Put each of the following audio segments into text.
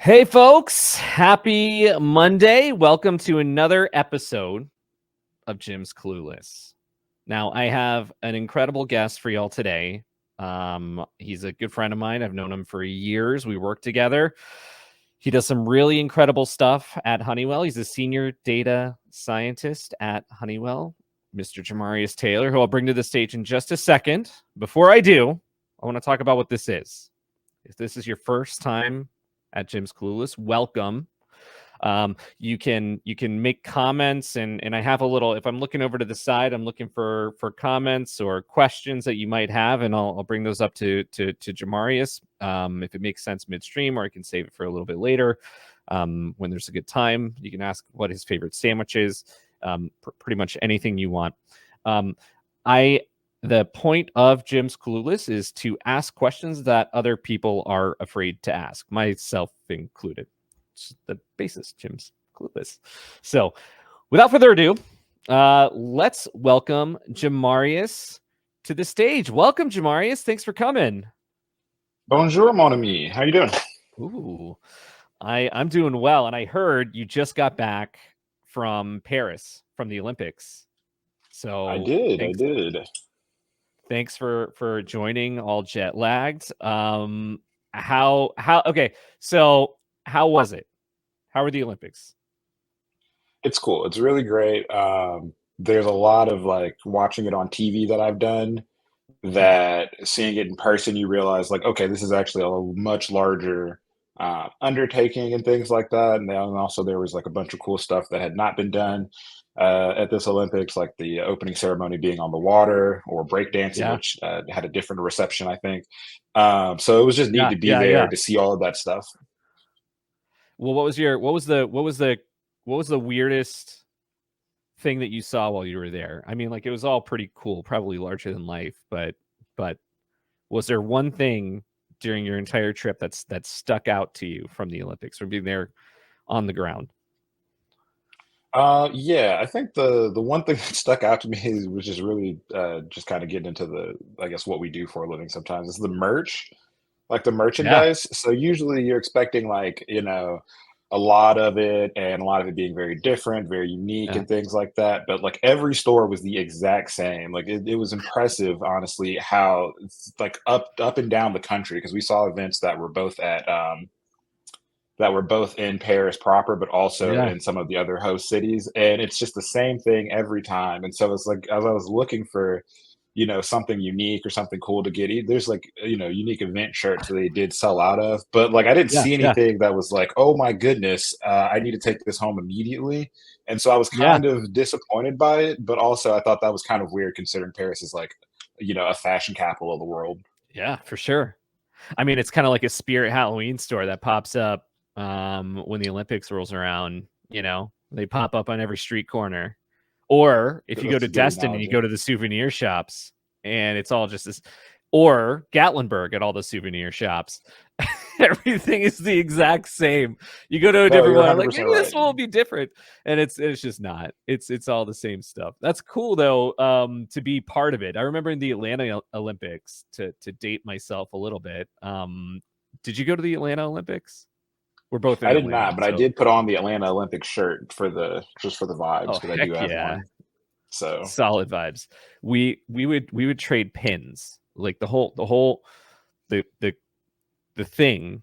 Hey folks, happy Monday. Welcome to another episode of Jim's Clueless. Now, I have an incredible guest for y'all today. He's a good friend of mine. I've known him for years. We work together. He does some really incredible stuff at Honeywell. He's a senior data scientist at Honeywell, Mr. Jamarius Taylor, who I'll bring to the stage in just a second. Before I do, I want to talk about what this is. If this is your first time at Jim's Clueless, welcome. You can make comments, and I have a little. If I'm looking over to the side, I'm looking for comments or questions that you might have, and I'll bring those up to Jamarius if it makes sense midstream, or I can save it for a little bit later when there's a good time. You can ask what his favorite sandwich is, pretty much anything you want. The point of Jim's Clueless is to ask questions that other people are afraid to ask, myself included. It's the basis, Jim's Clueless. So, without further ado, let's welcome Jamarius to the stage. Welcome, Jamarius. Thanks for coming. Bonjour, mon ami. How you doing? Ooh, I'm doing well, and I heard you just got back from Paris from the Olympics. So I did. Thanks for joining, all jet lagged. Okay, so how was it? How were the Olympics? It's cool. It's really great. There's a lot of like watching it on TV that I've done that seeing it in person, you realize like, okay, this is actually a much larger undertaking and things like that. And then also there was like a bunch of cool stuff that had not been done at this Olympics, like the opening ceremony being on the water or breakdancing, Yeah, which had a different reception, I think. So it was just neat yeah, to be yeah, there yeah. to see all of that stuff. Well, what was the weirdest thing that you saw while you were there? I mean, like it was all pretty cool, probably larger than life, but was there one thing during your entire trip that stuck out to you from the Olympics, from being there on the ground? Yeah, I think the one thing that stuck out to me is, which is really just kind of getting into the, I guess, what we do for a living sometimes, is the merch, like the Yeah, merchandise. So usually you're expecting like, a lot of it and a lot of it being very different, very unique yeah, and things like that. But like every store was the exact same. Like it was impressive, honestly, how it's like up and down the country, because we saw events that were both in Paris proper, but also yeah, in some of the other host cities. And it's just the same thing every time. And so it's like, as I was looking for, something unique or something cool to get, there's like, unique event shirts that they did sell out of. But like, I didn't yeah, see yeah, anything that was like, oh my goodness, I need to take this home immediately. And so I was yeah, kind of disappointed by it. But also, I thought that was kind of weird considering Paris is like, a fashion capital of the world. yeah, for sure. I mean, it's kind of like a Spirit Halloween store that pops up when the Olympics rolls around. They pop up on every street corner. Or if you go That's to a good Destin and you analogy. go to the souvenir shops, and it's all just this, or Gatlinburg at all the souvenir shops. Everything is the exact same. You go to a No, different you're one, I'm like, 100% maybe this right. one will be different, and it's just not. It's all the same stuff. That's cool though, to be part of it. I remember in the Atlanta Olympics, to date myself a little bit. Did you go to the Atlanta Olympics? We're both in I did Atlanta, not, but I so did put on the Atlanta Olympic shirt for the just for the vibes oh because I do heck have yeah, one. So solid vibes. We would trade pins, like the the thing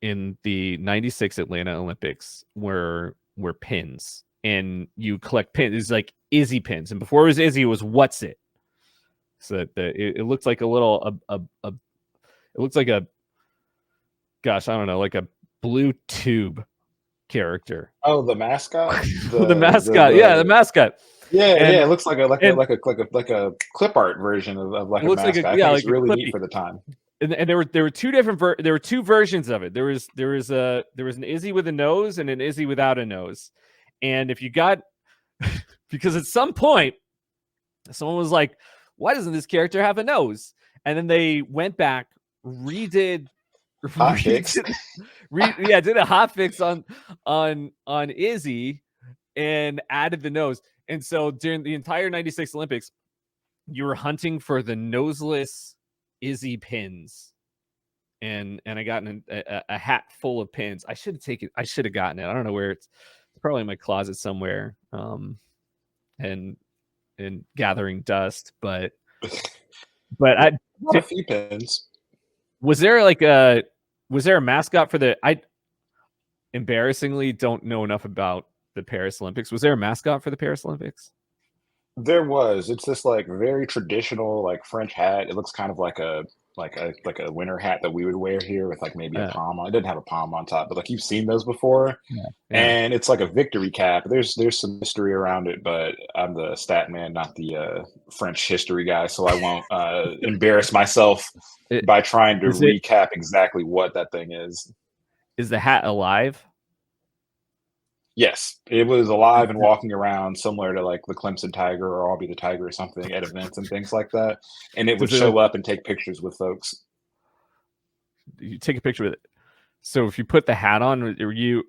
in the 96 Atlanta Olympics were pins, and you collect pins. It's like Izzy pins, and before it was Izzy, it was What's It. So it looks like a little it looks like a, gosh, I don't know, like a blue tube character. oh, the mascot, The mascot, yeah, the mascot, yeah, and it looks like a and clip art version of like it a looks like mascot. I think it's like a really neat Clippy. for the time. And there were two different there were two versions of it. There was an Izzy with a nose and an Izzy without a nose. And if you got because at some point someone was like, why doesn't this character have a nose? And then they went back, redid Hot fix. redid did a hot fix on Izzy and added the nose. And so during the entire 96 Olympics, you were hunting for the noseless Izzy pins. and I got a hat full of pins. I should have taken. I should have gotten it. I don't know where it's probably in my closet somewhere. And gathering dust, but Yeah, I not a did. few pins. Was there like a was there a mascot for the? I embarrassingly don't know enough about the Paris Olympics. Was there a mascot for the Paris Olympics? There was. It's this like very traditional like French hat. It looks kind of like a winter hat that we would wear here with like maybe a Uh, palm on. It didn't have a palm on top, but like you've seen those before. yeah, yeah. And it's like a victory cap. There's some mystery around it, but I'm the stat man, not the French history guy, so I won't embarrass myself It, by trying to is it recap exactly what that thing is. is the hat alive? Yes, it was alive and Is walking around similar to like the Clemson Tiger or I'll be the Tiger or something at events and things like that. And it would Does it like show up and take pictures with folks. you take a picture with it? So if you put the hat on, or you,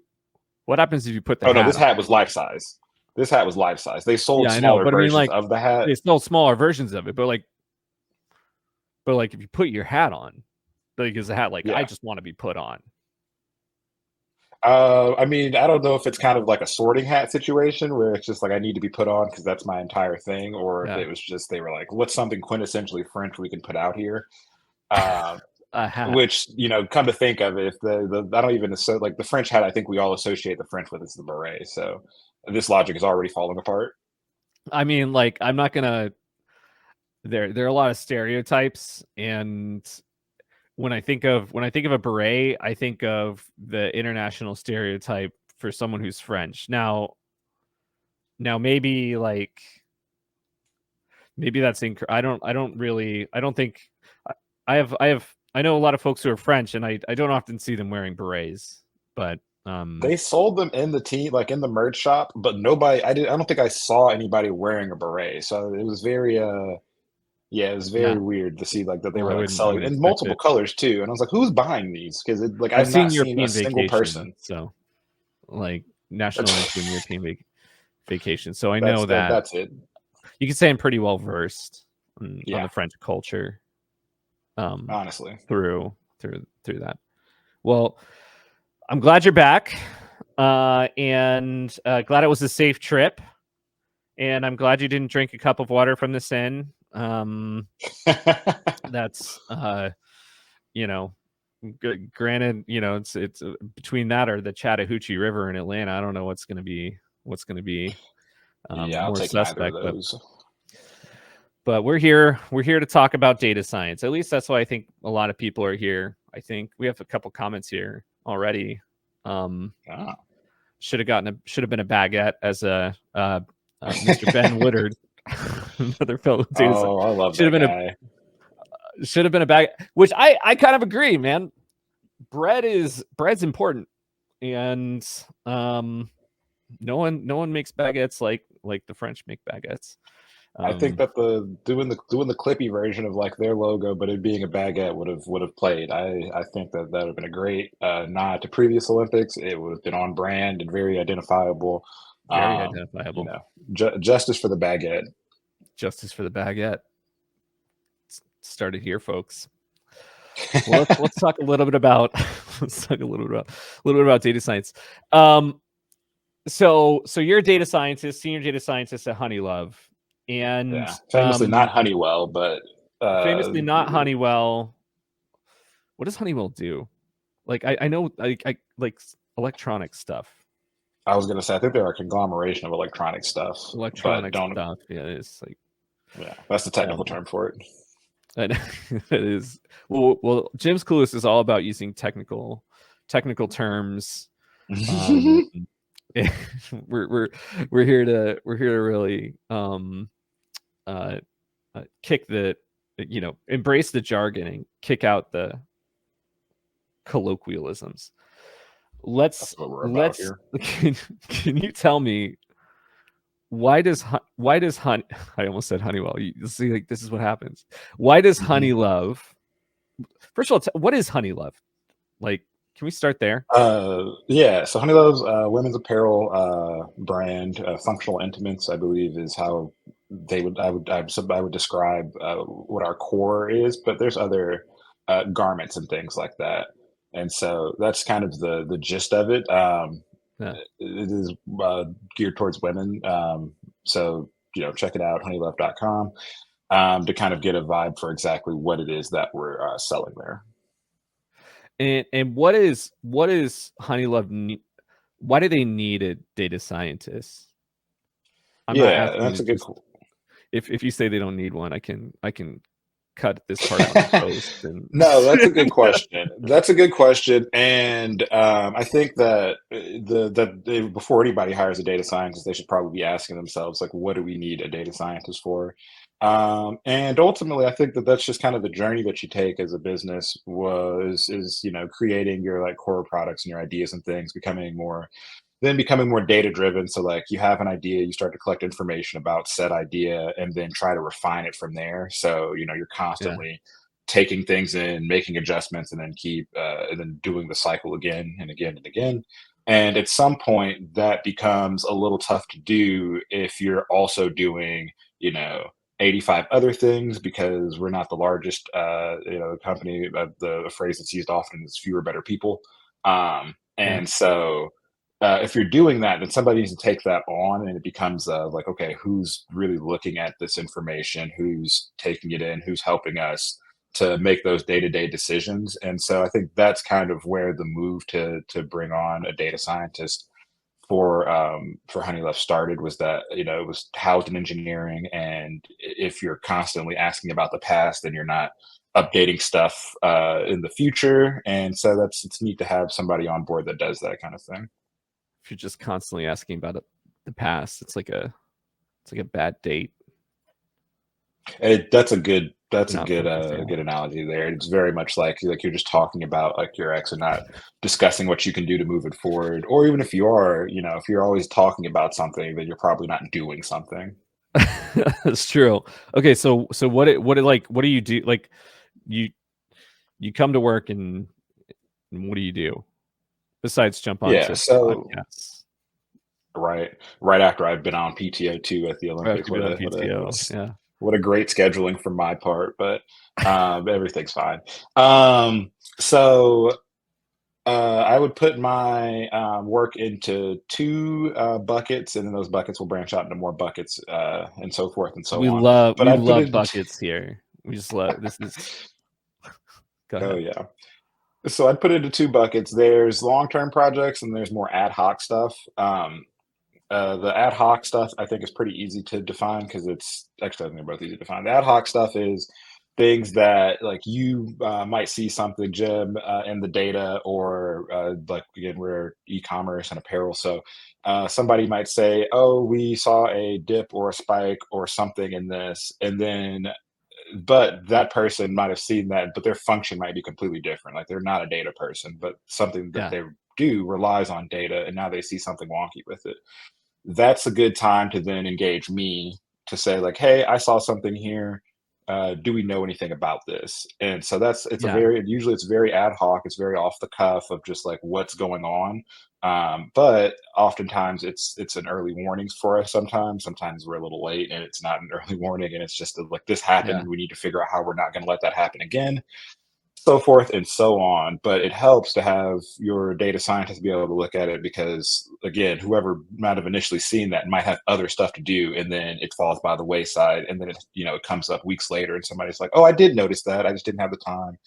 what happens if you put the Oh no, hat this on? hat was life size. This hat was life size. They sold Yeah, I know, smaller but I mean, versions like of the hat. they sell smaller versions of it, but like if you put your hat on, like is the hat like I Yeah. just want to be put on? I mean, I don't know if it's kind of like a sorting hat situation where it's just like I need to be put on because that's my entire thing, or if Yeah, it was just they were like, what's something quintessentially French we can put out here? Uh, a hat. which come to think of it, if the I don't even like the French hat, I think we all associate the French with is the beret. So this logic is already falling apart. I mean, like I'm not gonna. There are a lot of stereotypes, and when I think of a beret, I think of the international stereotype for someone who's French. Now maybe that's I don't think I know a lot of folks who are French, and I don't often see them wearing berets, but They sold them in the team, like in the merch shop, but nobody. I don't think I saw anybody wearing a beret. So it was very yeah, it was yeah. very weird to see like that they Well, were like I selling wouldn't in expect multiple it. colors too. And I was like, who's buying these? Because like I've I've seen not seen a European single Vacation, person. so like National Lampoon European Vacation. So I know That that that's it. you can say I'm pretty well versed on Yeah, the French culture um, honestly. through that. Well, I'm glad you're back, and glad it was a safe trip, and I'm glad you didn't drink a cup of water from the Seine. That's you know, granted, it's between that or the Chattahoochee River in Atlanta. I don't know what's going to be Yeah, I'll more take neither of suspect, but those. we're here. We're here to talk about data science. At least that's why I think a lot of people are here. I think we have a couple comments here already. Ah. Should have been a baguette as Mr. Ben Woodard, another fellow data scientist. Oh, I love Should have that been guy. a bag, which I kind of agree, man. Bread's important, and no one makes baguettes like the French make baguettes. I think that the doing the Clippy version of like their logo, but it being a baguette would have played. I think that would have been a great nod to previous Olympics. It would have been on brand and very identifiable. Very You identifiable. know, justice for the baguette. Justice for the baguette. Started here, folks. Well, let's talk a little bit about data science. So you're a data scientist, senior data scientist at Honeylove, and Yeah, famously not Honeywell, but famously not Honeywell. What does Honeywell do? Like I know I like electronic stuff. I was gonna say I think they're a conglomeration of electronic stuff, but Electronic don't. stuff. Yeah, it's like Yeah, that's the technical um term for it. it is well Jim's Clueless is all about using technical terms. Um we're here to really uh, kick the embrace the jargon and kick out the colloquialisms. That's let's what we're about let's here. can you tell me why does I almost said Honeywell. You see, like, this is what happens. Why does Mhm. Honeylove, first of all, what is Honeylove? Like, can we start there? Yeah, so Honeylove's women's apparel brand, Functional Intimates, I believe, is how they would I would describe what our core is. But there's other garments and things like that. And so that's kind of the gist of it. Yeah. It is geared towards women. So check it out, honeylove.com, to kind of get a vibe for exactly what it is that we're selling there. And what is Honeylove? Why do they need a data scientist? I'm not Yeah, asking that's you a good. just if you say they don't need one, I can cut this part out in post and No, that's a good question. That's a good question, and I think that before anybody hires a data scientist, they should probably be asking themselves, like, what do we need a data scientist for? And ultimately, I think that that's just kind of the journey that you take as a business was is creating your like core products and your ideas and things, becoming more data driven. So like you have an idea, you start to collect information about said idea and then try to refine it from there. So you're yeah, constantly taking things in, making adjustments, and then doing the cycle again and again and again. And at some point that becomes a little tough to do if you're also doing, you know, 85 other things, because we're not the largest company. The phrase that's used often is fewer better people. yeah, And so if you're doing that, then somebody needs to take that on, and it becomes like, okay, who's really looking at this information? Who's taking it in? Who's helping us to make those day-to-day decisions? And so I think that's kind of where the move to bring on a data scientist for Honeylove started, was that it was housed in engineering, and if you're constantly asking about the past, then you're not updating stuff in the future. And so it's neat to have somebody on board that does that kind of thing. if you're just constantly asking about the past, it's like a bad date. That's a Not good focusing. good analogy there. It's very much like you're just talking about like your ex and not discussing what you can do to move it forward. Or even if you are, if you're always talking about something, then you're probably not doing something. That's true. Okay, so what do you do? Like you you come to work and what do you do besides jump Yeah. onto So podcasts? right after I've been on PTO too at the Or Olympics. after being on PTO, yeah. What a great scheduling from my part, but everything's fine. So I would put my work into two buckets, and then those buckets will branch out into more buckets, and so forth and so We on. love But we I'd put love it into buckets here. We just love this is go oh ahead. yeah. So I'd put it into two buckets. There's long-term projects and there's more ad hoc stuff. The ad hoc stuff I think is pretty easy to define, because it's actually, I think they're both easy to define. The ad hoc stuff is things that like you might see something, Jim, in the data, or like again, we're e-commerce and apparel. So somebody might say, "Oh, we saw a dip or a spike or something in this," and then but that person might have seen that, but their function might be completely different. Like they're not a data person, but something that Yeah. they do relies on data, and now they see something wonky with it. That's a good time to then engage me to say like, hey, I saw something here, do we know anything about this? And so Yeah. usually it's very ad hoc, it's very off the cuff of just like what's going on. But oftentimes it's an early warnings for us. Sometimes we're a little late and it's not an early warning, and it's just like, this happened Yeah. and we need to figure out how we're not going to let that happen again, so forth and so on. But it helps to have your data scientist be able to look at it, because again, whoever might have initially seen that might have other stuff to do, and then it falls by the wayside, and then it comes up weeks later and somebody's like, oh, I did notice that, I just didn't have the time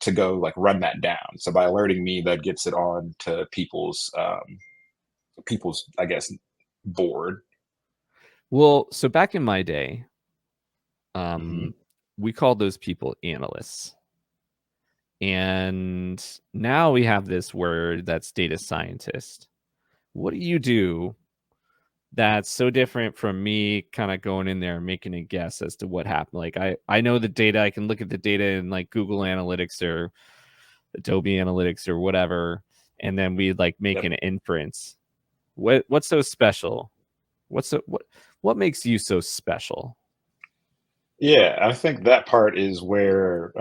to go like run that down. So by alerting me, that gets it on to people's, I guess, board. Well, so back in my day, Hmm. we called those people analysts. And now we have this word that's data scientist. What do you do that's so different from me kind of going in there and making a guess as to what happened? Like I know the data, I can look at the data in like Google Analytics or Adobe Analytics or whatever, and then we like make Yep. an inference. What's so special? What makes you so special? Yeah, I think that part is where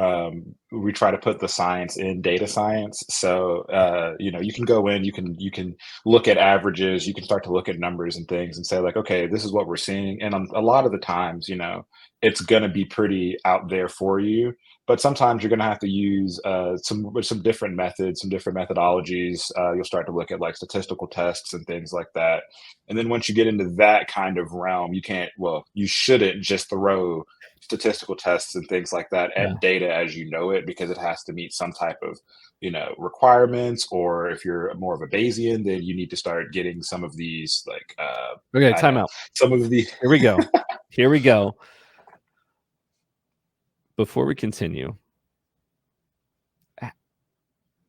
we try to put the science in data science. So you can go in, you can look at averages, you can start to look at numbers and things, and say like, okay, this is what we're seeing. And a lot of the times, it's going to be pretty out there for you. but sometimes you're going to have to use some different methods, some different methodologies. You'll start to look at like statistical tests and things like that. And then once you get into that kind of realm, you shouldn't just throw statistical tests and things like that Yeah. at data as you know it, because it has to meet some type of requirements. Or if you're more of a Bayesian, then you need to start getting some of these like Okay, I don't time know, out. some of the Here we go. Here we go. Before we continue,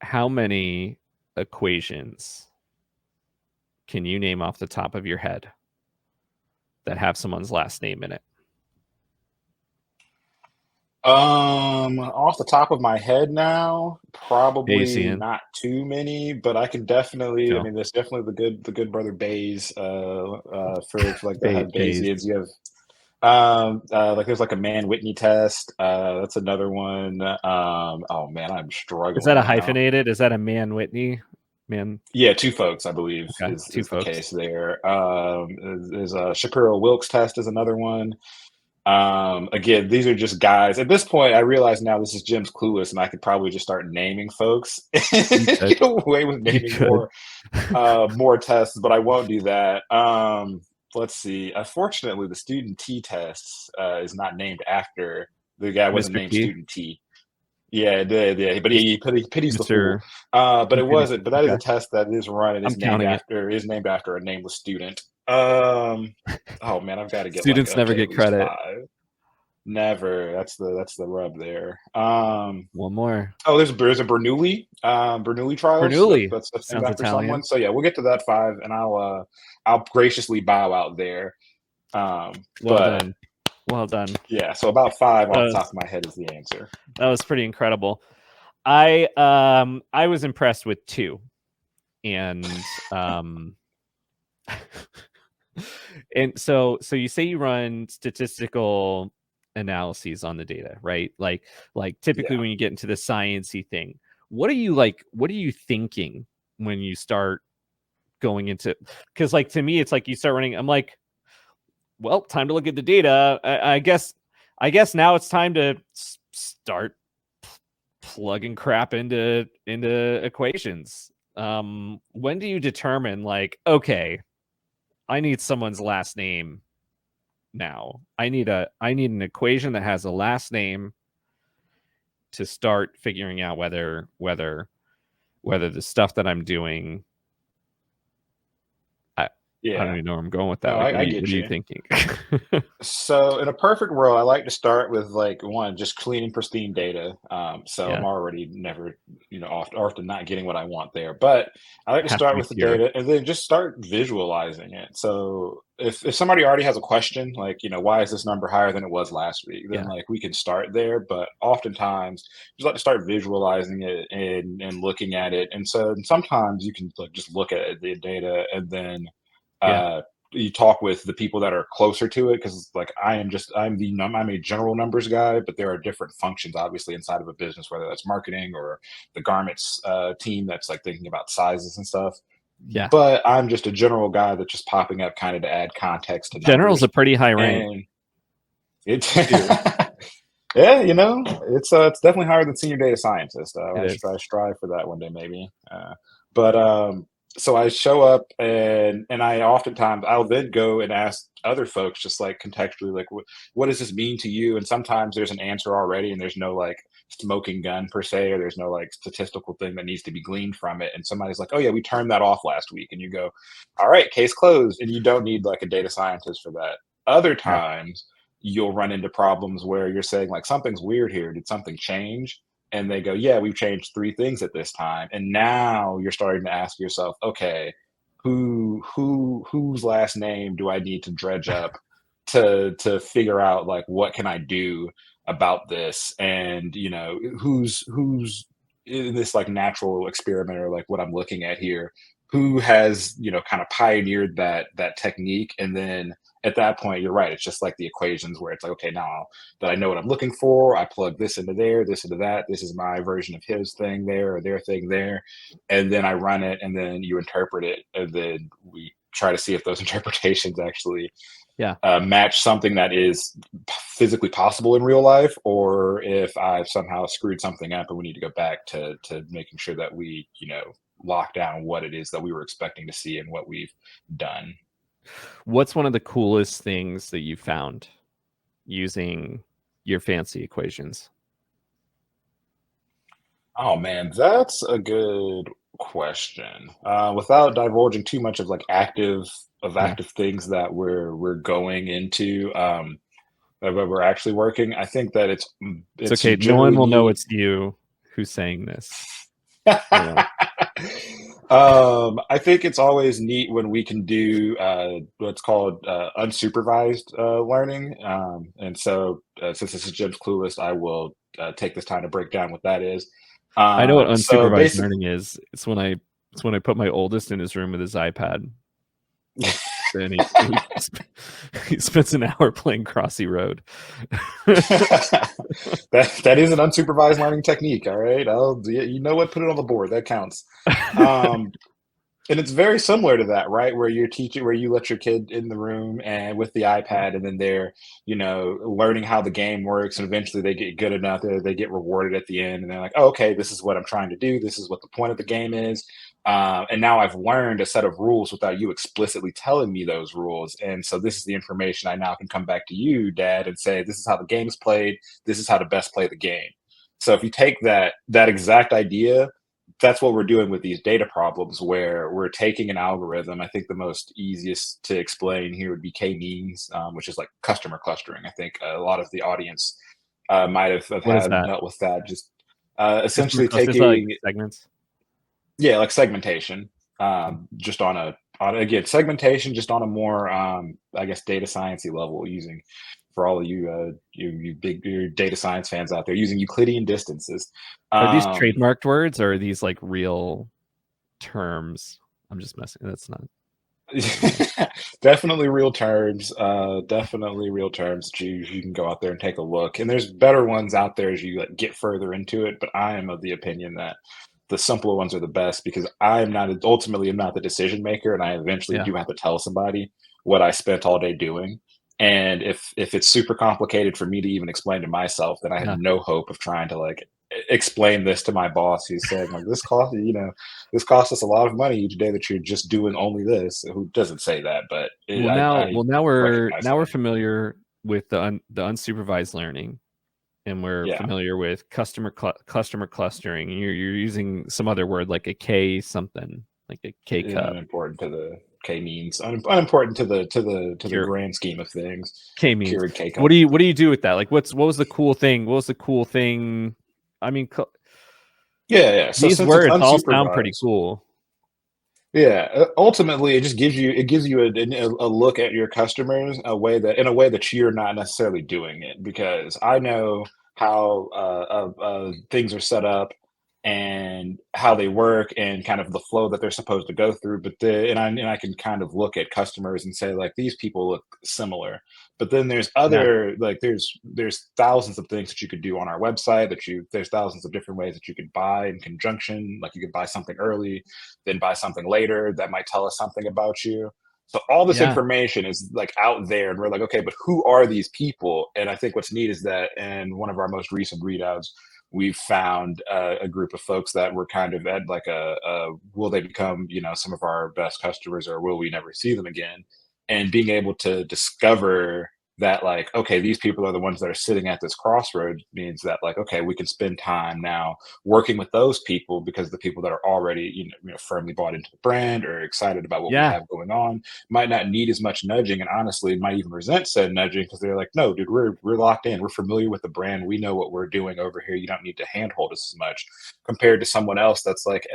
how many equations can you name off the top of your head that have someone's last name in it? Off the top of my head now, probably Bayesian. not too many, but I can definitely. I No. mean, there's definitely the good brother Bayes. For like that have Bayes. Bayesians. You have like there's like a Mann-Whitney test. That's another one. Oh man, I'm Is that struggling a now. hyphenated? Is that a Mann-Whitney? Man. Yeah, two folks, I believe, Okay. Two is the folks. case there. There's a Shapiro-Wilkes test is another one. Again, these are just guys. At this point, I realize now this is Jim's Clueless, and I could probably just start naming folks You and could. get away with You naming could. more tests, but I won't do that. Let's see. Unfortunately, the student T tests is not named after the guy. Wasn't Mr. named T. student T. Yeah, it did. Yeah, but he pities the fool. Mr. But He it pities wasn't. him. But that is a Okay. test that is run and I'm counting it. is named after a nameless student. Oh man, I've got to get like Students never okay, at get least credit. five. Never. That's the rub there. One more. Oh, there's a Bernoulli trials. Bernoulli. That's named Sounds after someone. Italian. So yeah, we'll get to that five, and I'll graciously bow out there. Well But done. Well done. yeah, so about five That off the top was, of my head is the answer. that was pretty incredible. I was impressed with two. And and so you say you run statistical analyses on the data, right? Like typically Yeah. when you get into the sciencey thing, what are you thinking when you start going into, because like to me it's like you start running, I'm like, well, time to look at the data. I guess now it's time to start plugging crap into equations. When do you determine like, okay, I need someone's last name now? I need an equation that has a last name to start figuring out whether the stuff that I'm doing, I don't Yeah. even know where I'm going with that. No, Like, I what get are you you. thinking? So in a perfect world, I like to start with like one, just clean and pristine data. So I'm Yeah, already never, often not getting what I want there. But I like to has to start be with the pure. data and then just start visualizing it. So if somebody already has a question, like, why is this number higher than it was last week? Then Yeah, like we can start there. But oftentimes just like to start visualizing it and looking at it. And so sometimes you can like just look at the data and then yeah, uh you talk with the people that are closer to it, because like I'm a general numbers guy, but there are different functions obviously inside of a business, whether that's marketing or the garments team that's like thinking about sizes and stuff. yeah. But I'm just a general guy that's just popping up kind of to add context to General's a numbers. pretty high rank And it's too. yeah, it's definitely higher than senior data scientist. It I is. strive for that one day maybe. But so I show up, and I oftentimes I'll then go and ask other folks just like contextually, like what does this mean to you? And sometimes there's an answer already, and there's no like smoking gun per se, or there's no like statistical thing that needs to be gleaned from it. And somebody's like, oh yeah, we turned that off last week, and you go, all right, case closed, and you don't need like a data scientist for that. Other Yeah. times you'll run into problems where you're saying like something's weird here. Did something change? And they go, yeah, we've changed three things at this time. And now you're starting to ask yourself, okay, whose last name do I need to dredge up to figure out like what can I do about this? And who's in this like natural experiment, or like what I'm looking at here, who has kind of pioneered that technique. And then at that point, you're right, it's just like the equations where it's like, okay, now that I know what I'm looking for, I plug this into there, this into that, this is my version of his thing there or their thing there, and then I run it, and then you interpret it, and then we try to see if those interpretations actually Yeah. match something that is physically possible in real life, or if I've somehow screwed something up and we need to go back to making sure that we, lock down what it is that we were expecting to see and what we've done. What's one of the coolest things that you found using your fancy equations? Oh man, that's a good question. Without divulging too much of like Yeah. active things that we're going into, that we're actually working. I think that It's it's okay. No one generally will know neat. it's you who's saying this. Yeah. I think it's always neat when we can do what's called unsupervised learning. And so, since this is Jim's Clueless, I will take this time to break down what that is. I know what So unsupervised basically, learning is. It's when I put my oldest in his room with his iPad. Then he spends an hour playing Crossy Road. that is an unsupervised learning technique. All right, you know what? Put it on the board. That counts. Um, And it's very similar to that, right? Where you're teaching, where you let your kid in the room and with the Yeah. iPad, and then they're, learning how the game works, and eventually they get good enough that they get rewarded at the end, and they're like, oh, okay, this is what I'm trying to do. This is what the point of the game is. And now I've learned a set of rules without you explicitly telling me those rules. And so this is the information I now can come back to you, Dad, and say, this is how the game is played. This is how to best play the game. So if you take that exact idea, that's what we're doing with these data problems, where we're taking an algorithm. I think the most easiest to explain here would be k-means, which is like customer clustering. I think a lot of the audience might have What is had that? dealt with that. Just Customer essentially cluster is that like taking, segments? yeah, like segmentation, Okay. just on again, segmentation, just on a more I guess data sciencey level, using, for all of you you big your data science fans out there, using Euclidean distances. Are these um trademarked words or are these like real terms? I'm just messing. That's not. Definitely real terms. Definitely real terms that you can go out there and take a look. And there's better ones out there as you like get further into it. But I am of the opinion that the simpler ones are the best, because I'm not the decision maker, and I eventually Yeah. do have to tell somebody what I spent all day doing. And if it's super complicated for me to even explain to myself, then I have Yeah. no hope of trying to like explain this to my boss, who's saying like, this costs us a lot of money each day that you're just doing only this. Who doesn't say that, but Well, I now we're recognize now we're that. familiar with the unsupervised learning, and we're Yeah, familiar with customer clustering. You're using some other word like a K something, like a K cup. unimportant to the k-means, unimportant to the Pure grand scheme of things. K means. Keurig K What cup. do you do with that? Like, what was the cool thing? What was the cool thing? I mean, Yeah, yeah. So these since it's words all sound pretty unsupervised, cool. yeah, ultimately, it just gives you a look at your customers, in a way that you're not necessarily doing it, because I know how things are set up and how they work and kind of the flow that they're supposed to go through. And I can kind of look at customers and say like, these people look similar. But then there's Yeah, other, like there's thousands of things that you could do on our website, there's thousands of different ways that you could buy in conjunction. Like you could buy something early, then buy something later that might tell us something about you. So all this yeah, information is like out there, and we're like, okay, but who are these people? And I think what's neat is that in one of our most recent readouts, we've found a group of folks that were kind of at like will they become, some of our best customers, or will we never see them again? And being able to discover that, like, okay, these people are the ones that are sitting at this crossroad, means that like, okay, we can spend time now working with those people, because the people that are already, firmly bought into the brand or excited about what we yeah, have going on might not need as much nudging, and honestly might even resent said nudging, because they're like, no, dude, we're locked in, we're familiar with the brand, we know what we're doing over here, you don't need to handhold us as much, compared to someone else that's like,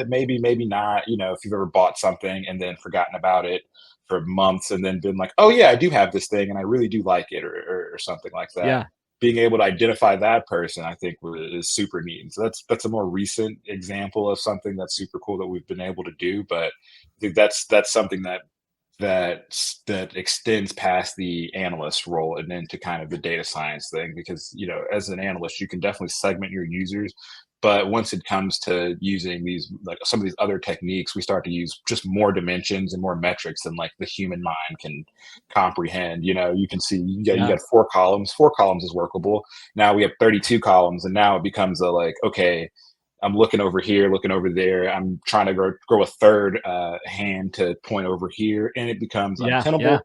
maybe not. If you've ever bought something and then forgotten about it for months, and then been like, oh yeah, I do have this thing and I really do like it, or something like that. yeah. Being able to identify that person, I think, is super neat. And so that's a more recent example of something that's super cool that we've been able to do. But I think that's something that extends past the analyst role and into kind of the data science thing, because as an analyst, you can definitely segment your users But once it comes to using these, like some of these other techniques, we start to use just more dimensions and more metrics than like the human mind can comprehend. You can see you Yeah. got 4 columns. 4 columns is workable. Now we have 32 columns, and now it becomes a like, okay, I'm looking over here, looking over there. I'm trying to grow a third hand to point over here, and it becomes Yeah. Yeah. untenable.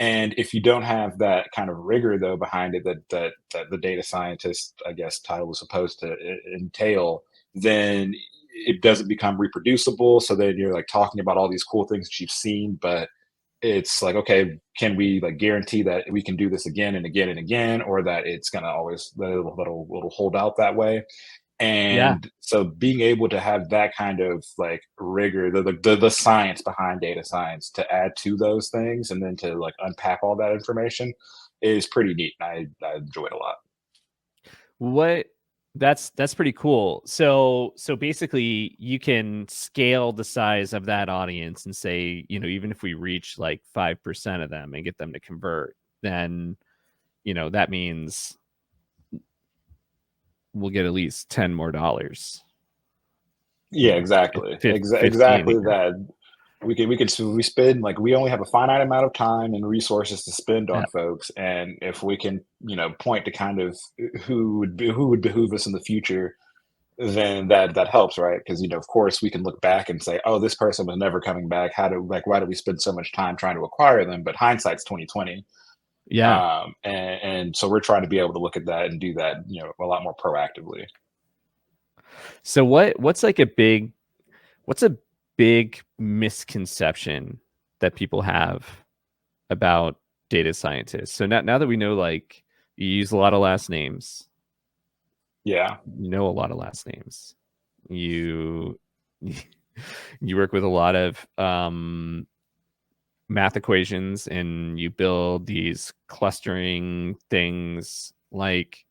And if you don't have that kind of rigor though behind it, that the data scientist, I guess, title was supposed to entail, then it doesn't become reproducible. So then you're like talking about all these cool things that you've seen, but it's like, okay, can we like guarantee that we can do this again and again and again, or that it's gonna always that it'll hold out that way? Yeah. And so being able to have that kind of like rigor, the science behind data science to add to those things and then to like unpack all that information is pretty neat. I enjoy it a lot. What that's pretty cool. So basically you can scale the size of that audience and say, even if we reach like 5% of them and get them to convert, then that means we'll get at least 10 more dollars. Yeah, exactly. 15 Exactly even. that. We spend like we only have a finite amount of time and resources to spend Yeah. on folks, and if we can, point to kind of who would behoove us in the future, then that helps, right? Because of course we can look back and say, oh, this person was never coming back. Why do we spend so much time trying to acquire them? But hindsight's 2020. Yeah. And so we're trying to be able to look at that and do that, a lot more proactively. So what's a big misconception that people have about data scientists? So now that we know, like, you use a lot of last names, Yeah. a lot of last names, you you work with a lot of math equations, and you build these clustering things like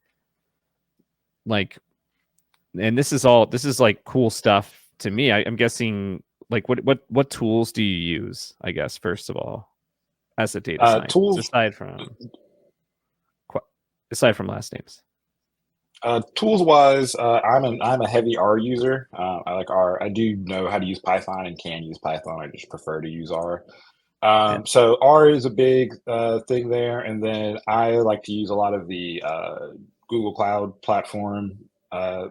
and this is like cool stuff to me. I'm guessing, like, what tools do you use, I guess, first of all, as a data scientist, Tools aside from last names? Tools wise, I'm a heavy R user. I like R. I do know how to use Python and can use Python. I just prefer to use R. Yeah. So R is a big thing there, and then I like to use a lot of the Google Cloud platform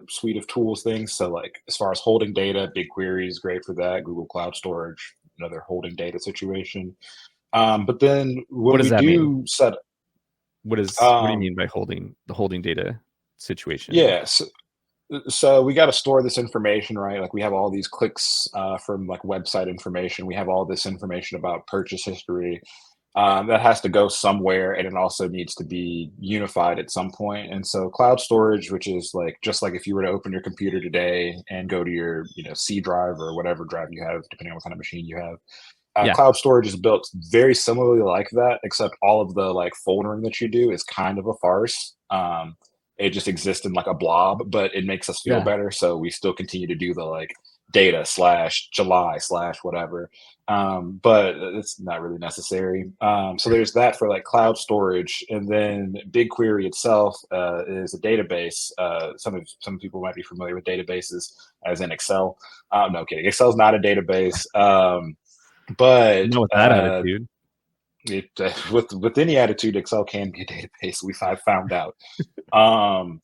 suite of tools things. So like as far as holding data, BigQuery is great for that. Google Cloud Storage, another holding data situation. But then What when does we that mean? do set, What do you um, mean by holding data situation? yeah, so we got to store this information, right? Like we have all these clicks from like website information. We have all this information about purchase history that has to go somewhere, and it also needs to be unified at some point. And so cloud storage, which is like just like if you were to open your computer today and go to your C drive or whatever drive you have, depending on what kind of machine you have. Yeah. Cloud storage is built very similarly like that, except all of the like foldering that you do is kind of a farce. It just exists in like a blob, but it makes us feel Yeah. better. So we still continue to do the like data slash July slash whatever. But it's not really necessary. So there's that for like cloud storage, and then BigQuery itself is a database. Some people might be familiar with databases, as in Excel. No kidding, Excel's not a database. But Not with that attitude. it with any attitude, Excel can be a database. I've found out. Um,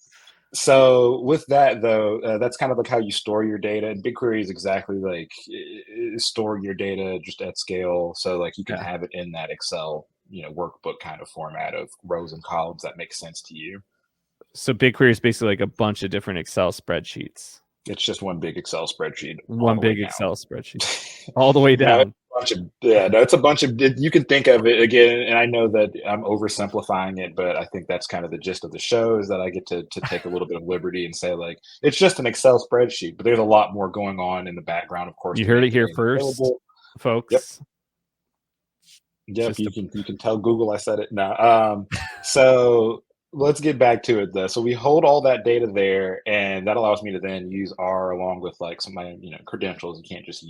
so with that though, that's kind of like how you store your data. And BigQuery is exactly like storing your data just at scale. So like you can Yeah. have it in that Excel, workbook kind of format of rows and columns that make sense to you. So BigQuery is basically like a bunch of different Excel spreadsheets. It's just one big Excel spreadsheet all One the way big down. Excel spreadsheet. All the way No, it's down. a bunch of yeah, no, it's a bunch of you can think of it again, and I know that I'm oversimplifying it, but I think that's kind of the gist of the show is that I get to take a little bit of liberty and say like it's just an Excel spreadsheet, but there's a lot more going on in the background, of course, You to heard make it the here data first, available. Yep. folks. Yep, Just you a can tell Google I said it now. So let's get back to it though. So we hold all that data there, and that allows me to then use R along with like some of my credentials. You can't just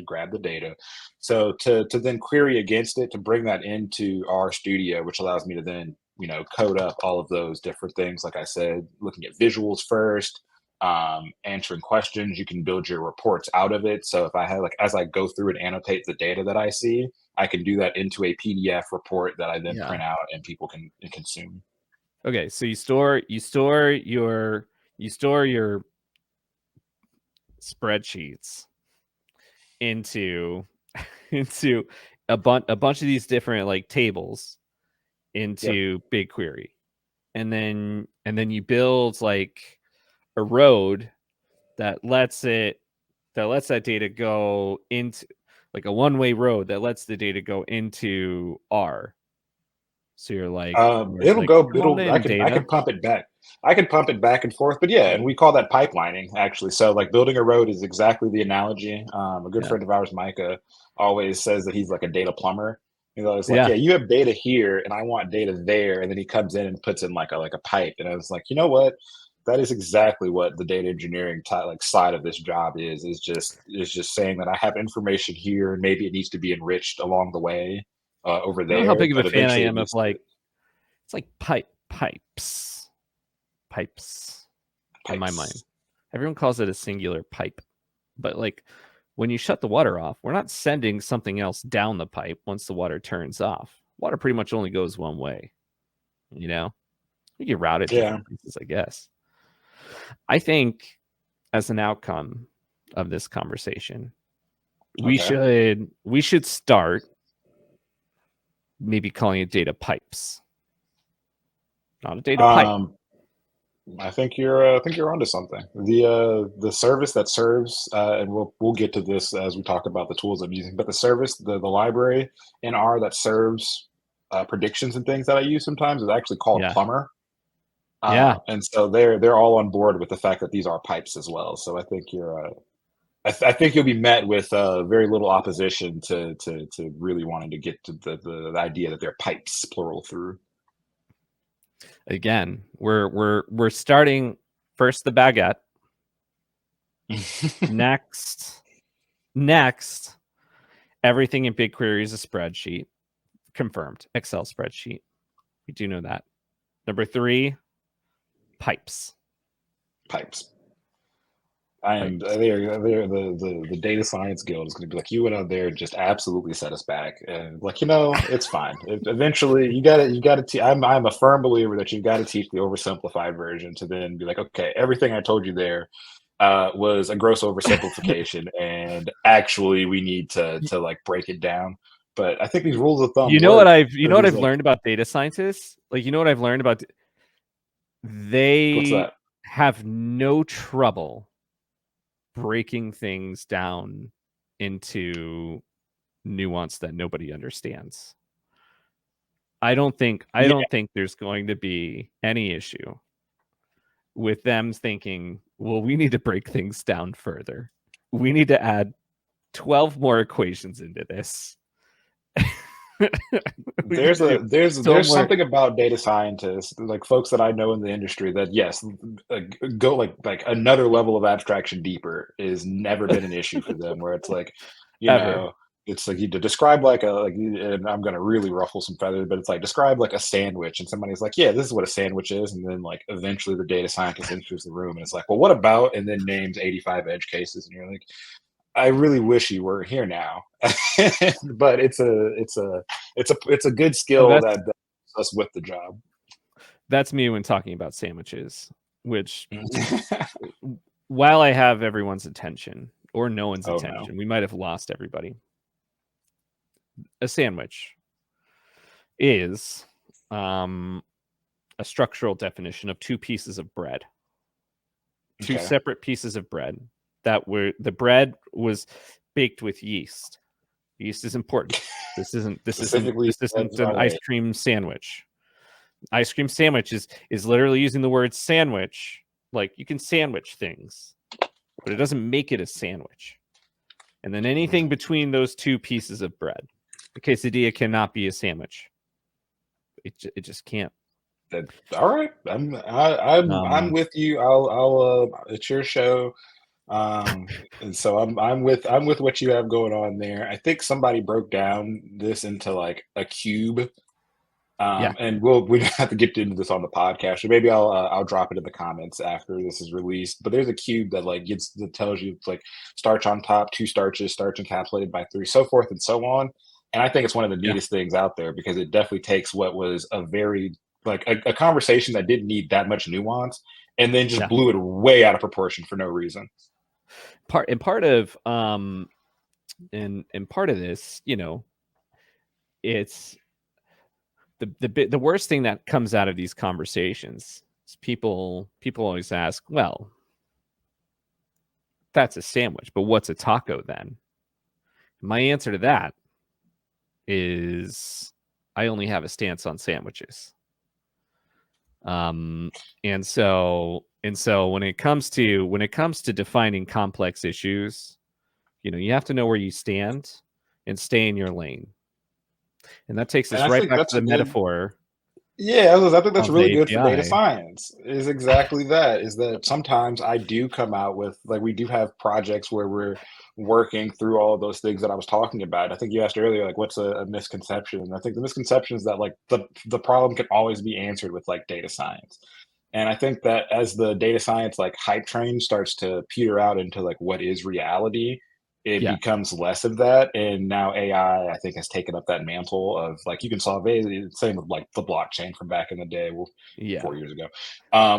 grab the data. So to then query against it to bring that into R Studio, which allows me to then code up all of those different things. Like I said, looking at visuals first, answering questions. You can build your reports out of it. So if I have like, as I go through and annotate the data that I see, I can do that into a PDF report that I then Yeah. print out and people can consume. Okay, so you store your spreadsheets into into a bunch of these different like tables into BigQuery, and then you build like a road that lets that data go into like a one-way road that lets the data go into R. So you're like It'll go. come on It'll. in, I can data. pump it back. I can pump it back and forth. But yeah, and we call that pipelining actually. So like building a road is exactly the analogy. A good Yeah. friend of ours, Micah, always says that he's like a data plumber. He's always like, Yeah. yeah, you have data here, and I want data there, and then he comes in and puts in like a pipe. And I was like, you know what? That is exactly what the data engineering like side of this job is just saying that I have information here, and maybe it needs to be enriched along the way over You know how there, big of a but fan I eventually it am of needs to. like it's like pipes in my mind. Pipes. Everyone calls it a singular pipe, but like when you shut the water off, we're not sending something else down the pipe once the water turns off. Water pretty much only goes one way, you know? You can route it Yeah. different places, I guess. I think as an outcome of this conversation, Okay. we should start maybe calling it data pipes, not a data pipe. Um, I think you're onto something. The service that serves, and we'll get to this as we talk about the tools I'm using. But the service, the library in R that serves predictions and things that I use sometimes is actually called Yeah. Plumber. Yeah. And so they're all on board with the fact that these are pipes as well. So I think you're I think you'll be met with very little opposition to really wanting to get to the idea that they're pipes plural through. Again, we're starting first the baguette. Next, everything in BigQuery is a spreadsheet. Confirmed. Excel spreadsheet. We do know that. Number 3, pipes. Pipes. I am Pipes. they're the data science guild is going to be like, you went out there and just absolutely set us back, and like, you know, it's fine. Eventually you got to I'm a firm believer that you've got to teach the oversimplified version to then be like, okay, everything I told you there was a gross oversimplification, and actually we need to like break it down. But I think these rules of thumb work You know because what he's I've like, learned about data scientists? Like, you know what I've learned about what's they that? have no trouble breaking things down into nuance that nobody understands. I don't think Yeah, there's going to be any issue with them thinking, well, we need to break things down further. We need to add 12 more equations into this. We need to do so there's more. something about data scientists, like folks that I know in the industry, that yes, go like another level of abstraction deeper is never been an issue for them. Where it's like, you Ever. know, it's like you to describe like a like, and I'm gonna really ruffle some feathers, but it's like describe like a sandwich, and somebody's like, yeah, this is what a sandwich is, and then like eventually the data scientist enters the room and it's like, well, what about, and then names 85 edge cases, and you're like, I really wish you were here now, but it's a good Oh, skill that helps us with the job. that's me when talking about sandwiches, which while I have everyone's attention or no one's Oh no. attention, we might have lost everybody. A sandwich is a structural definition of two pieces of bread, two Okay. separate pieces of bread that were the bread was baked with yeast. Yeast is important. Specifically, This isn't all an ice right. cream sandwich. Ice cream sandwich is literally using the word sandwich. Like, you can sandwich things, but it doesn't make it a sandwich. And then anything between those two pieces of bread, the quesadilla cannot be a sandwich. It just can't. All right. I'm Um, with you. It's your show. And so I'm with what you have going on there. I think somebody broke down this into like a cube. Yeah. And we have to get into this on the podcast, or maybe I'll drop it in the comments after this is released. But there's a cube that like that tells you it's like starch on top, two starches, starch encapsulated by three, so forth and so on. And I think it's one of the Yeah. neatest things out there because it definitely takes what was a very like a conversation that didn't need that much nuance, and then just Yeah. blew it way out of proportion for no reason. Part of and part of this, it's the worst thing that comes out of these conversations is people always ask, well, that's a sandwich, but what's a taco then? My answer to that is I only have a stance on sandwiches. And so when it comes to defining complex issues, you have to know where you stand and stay in your lane. And that takes And us I right think back to that's a the good metaphor Yeah, I think that's of really the good for data API. science. Is exactly that. Is that sometimes I do come out with like we do have projects where we're working through all of those things that I was talking about. I think you asked earlier, like, what's a misconception? And I think the misconception is that like the problem can always be answered with like data science. And I think that as the data science like hype train starts to peter out into like what is reality, it Yeah. becomes less of that. And now AI, I think, has taken up that mantle of like you can solve same with like the blockchain from back in the day, well, Yeah. 4 years ago,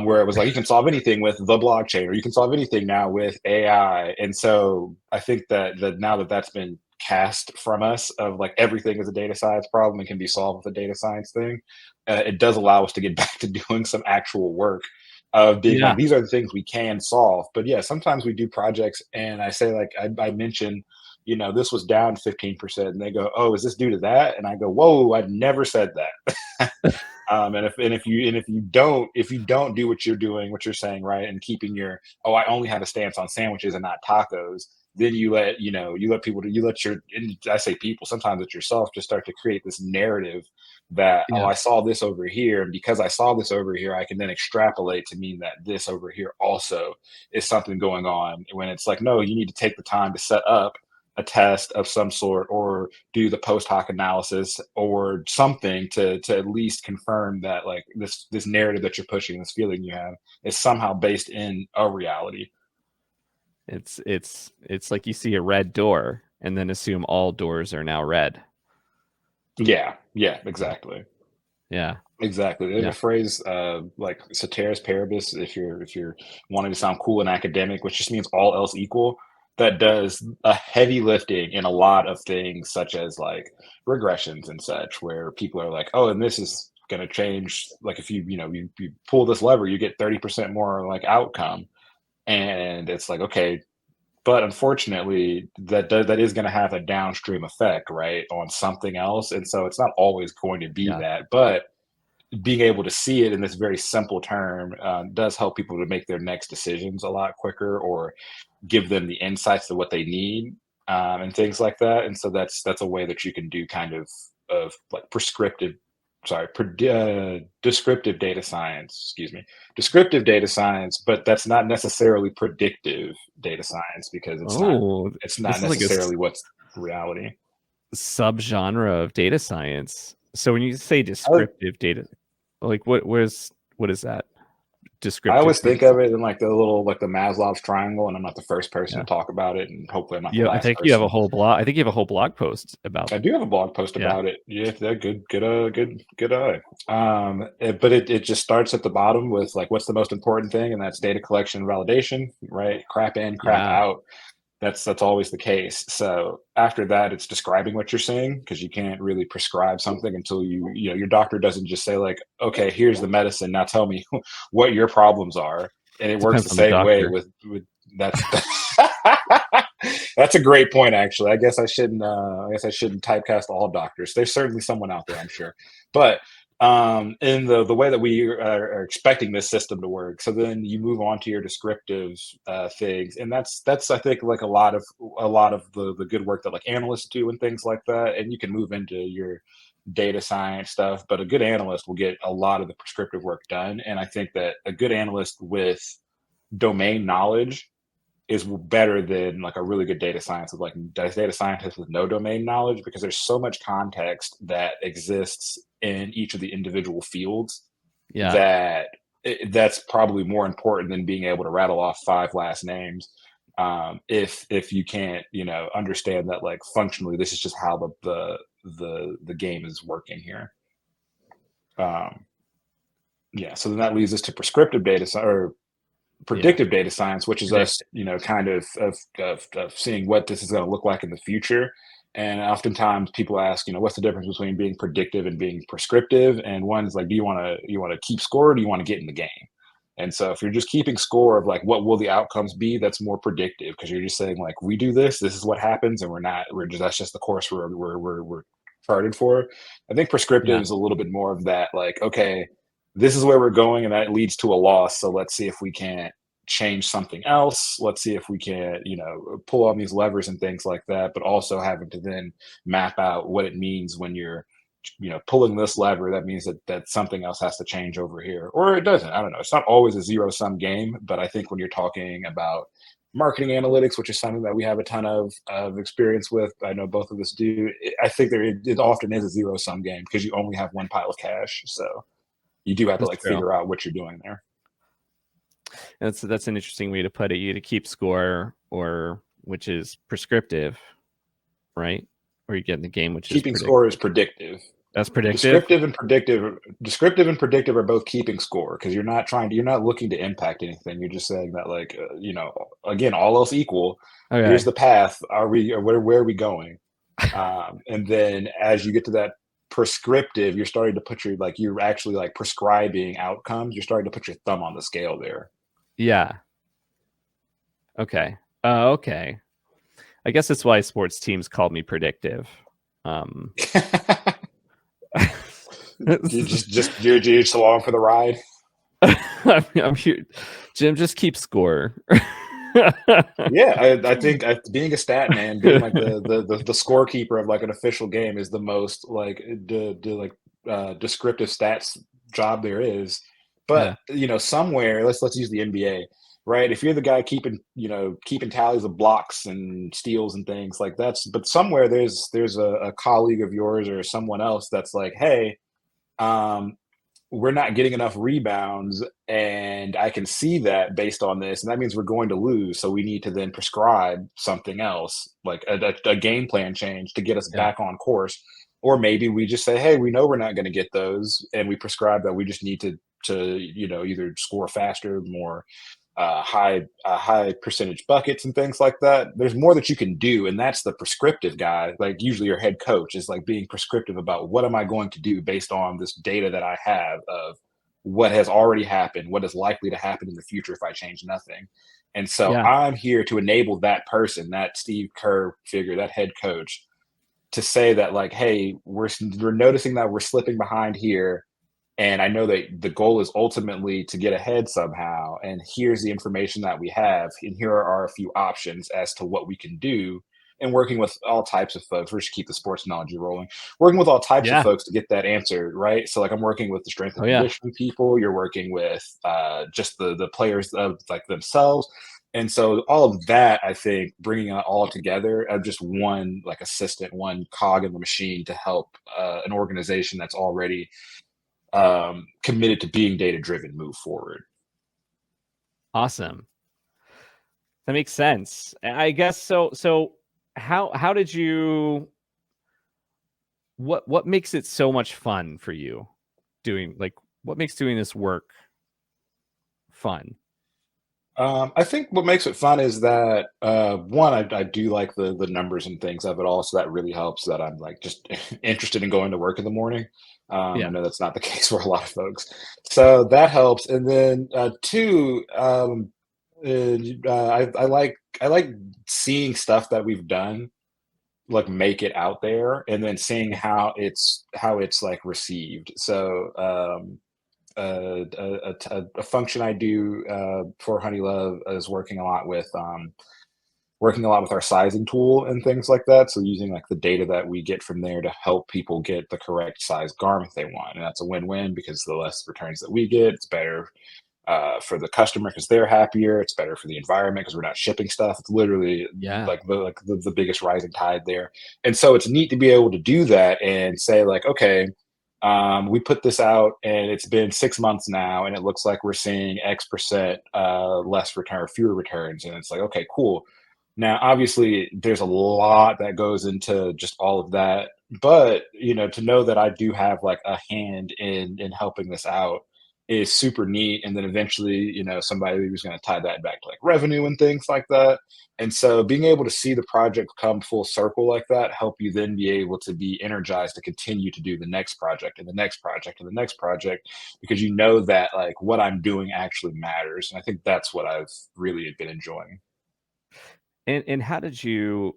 where it was like you can solve anything with the blockchain, or you can solve anything now with AI. And so I think that now that that's been cast from us of like everything is a data science problem and can be solved with a data science thing, it does allow us to get back to doing some actual work of being Yeah. like these are the things we can solve. But yeah, sometimes we do projects and I say like I mention, this was down 15%, and they go, oh, is this due to that? And I go, whoa, I never said that. If you don't do what you're doing, what you're saying, right, and keeping your, oh, I only have a stance on sandwiches and not tacos, then you let people, you let your, and I say people, sometimes it's yourself, just start to create this narrative that, oh, Yeah. I saw this over here, and because I saw this over here, I can then extrapolate to mean that this over here also is something going on. When it's like, no, you need to take the time to set up a test of some sort, or do the post hoc analysis or something to at least confirm that like this narrative that you're pushing, this feeling you have, is somehow based in a reality. It's like you see a red door and then assume all doors are now red. Yeah, exactly. Yeah. Exactly. There's a Yeah. phrase like ceteris paribus, if you're wanting to sound cool and academic, which just means all else equal, that does a heavy lifting in a lot of things such as like regressions and such, where people are like, oh, and this is going to change. Like if you pull this lever, you get 30% more like outcome. And it's like, okay, but unfortunately, that is going to have a downstream effect, right, on something else. And so it's not always going to be Yeah. that. But being able to see it in this very simple term does help people to make their next decisions a lot quicker, or give them the insights to what they need, and things like that. And so that's a way that you can do kind of like descriptive data science, excuse me, descriptive data science, but that's not necessarily predictive data science because it's not Oh, it's this not is like a necessarily what's reality. subgenre of data science. So when you say I, descriptive data, like what is that? I Descriptive always data think of it science. in like the little like the Maslow's triangle, and I'm not the first person to Yeah. talk about it, and hopefully I'm not the Yeah, I last think you have a person. whole blog. I think you have a whole blog post about. I do have a blog post Yeah. about it. Yeah, good eye. But it just starts at the bottom with like what's the most important thing, and that's data collection and validation, right? Crap in, crap Yeah. out. That's always the case. So after that, it's describing what you're seeing, because you can't really prescribe something until your doctor doesn't just say like, okay, here's the medicine. Now tell me what your problems are. And it works the Depends on the same way doctor. with that's that's a great point actually. I guess I shouldn't typecast all doctors. There's certainly someone out there, I'm sure. But in the way that we are expecting this system to work, so then you move on to your descriptive things, and that's I think like a lot of the good work that like analysts do and things like that. And you can move into your data science stuff, but a good analyst will get a lot of the prescriptive work done. And I think that a good analyst with domain knowledge is better than like a really good data science with like data scientist with no domain knowledge, because there's so much context that exists in each of the individual fields Yeah. that that's probably more important than being able to rattle off 5 last names. If you can't, understand that like functionally, this is just how the game is working here. Um, yeah. So then that leads us to prescriptive or Yeah. predictive data science, which is us, Predictive. kind of seeing what this is going to look like in the future. And oftentimes people ask, what's the difference between being predictive and being prescriptive? And one's like, do you want to keep score, or do you want to get in the game? And so if you're just keeping score of like what will the outcomes be, that's more predictive, because you're just saying like, we do this is what happens, and that's just the course we're charted for. I think prescriptive Yeah. is a little bit more of that, like, okay, this is where we're going, and that leads to a loss. So let's see if we can't change something else. Let's see if we can, pull on these levers and things like that, but also having to then map out what it means when you're, pulling this lever. That means that something else has to change over here, or it doesn't. I don't know. It's not always a zero sum game, but I think when you're talking about marketing analytics, which is something that we have a ton of experience with, I know both of us do. I think it often is a zero sum game, because you only have one pile of cash. So you do have to That's like true. figure out what you're doing there. That's an interesting way to put it. You to keep score, or which is prescriptive, right? Or you get in the game, which is Keeping score is predictive. predictive. That's predictive. Descriptive and predictive are both keeping score, because you're not looking to impact anything. You're just saying that like, again, all else equal, here's Okay. the path. Where are we going? And then as you get to that prescriptive, you're starting to put you're actually like prescribing outcomes. You're starting to put your thumb on the scale there. Yeah. Okay. Okay. I guess that's why sports teams called me predictive. Um, You're just along for the ride. I'm here. Jim, just keep score. Yeah, I think being a stat man, being like the scorekeeper of like an official game, is the most like descriptive stats job there is. But Yeah. somewhere, let's use the NBA, right? If you're the guy keeping tallies of blocks and steals and things like that's, but somewhere there's a colleague of yours or someone else that's like, hey, um, we're not getting enough rebounds, and I can see that based on this, and that means we're going to lose. So we need to then prescribe something else, like a game plan change to get us Yeah. back on course. Or maybe we just say, hey, we know we're not going to get those, and we prescribe that we just need to either score faster, more high percentage buckets and things like that. There's more that you can do, and that's the prescriptive guy. Like usually your head coach is like being prescriptive about what am I going to do based on this data that I have of what has already happened, what is likely to happen in the future if I change nothing. And so Yeah. I'm here to enable that person, that Steve Kerr figure, that head coach, to say that like, hey, we're noticing that we're slipping behind here, and I know that the goal is ultimately to get ahead somehow. And here's the information that we have. And here are a few options as to what we can do. And working with all types of folks, we should keep the sports analogy rolling. Working with all types of Yeah. folks to get that answer, right? So, like, I'm working with the strength Oh and yeah. conditioning people. You're working with just the players of like themselves. And so all of that, I think, bringing it all together of just one like assistant, one cog in the machine to help an organization that's already committed to being data driven move forward. Awesome. That makes sense. I guess so. So how did you? What makes it so much fun for you? What makes doing this work fun? I think what makes it fun is that one, I do like the numbers and things of it all, so that really helps. That I'm like just interested in going to work in the morning. I Yeah. know that's not the case for a lot of folks, so that helps. And then two, I like seeing stuff that we've done like make it out there, and then seeing how it's like received. So a function I do for Honeylove is working a lot with our sizing tool and things like that. So using like the data that we get from there to help people get the correct size garment they want, and that's a win-win, because the less returns that we get, it's better for the customer because they're happier. It's better for the environment because we're not shipping stuff. It's literally Yeah. like the biggest rising tide there. And so it's neat to be able to do that and say like, okay, we put this out and it's been 6 months now, and it looks like we're seeing X% less return, fewer returns. And it's like, okay, cool. Now, obviously, there's a lot that goes into just all of that, but to know that I do have like a hand in helping this out is super neat. And then eventually, somebody was going to tie that back to like revenue and things like that. And so, being able to see the project come full circle like that help you then be able to be energized to continue to do the next project and the next project and the next project because you know that like what I'm doing actually matters. And I think that's what I've really been enjoying. And how did you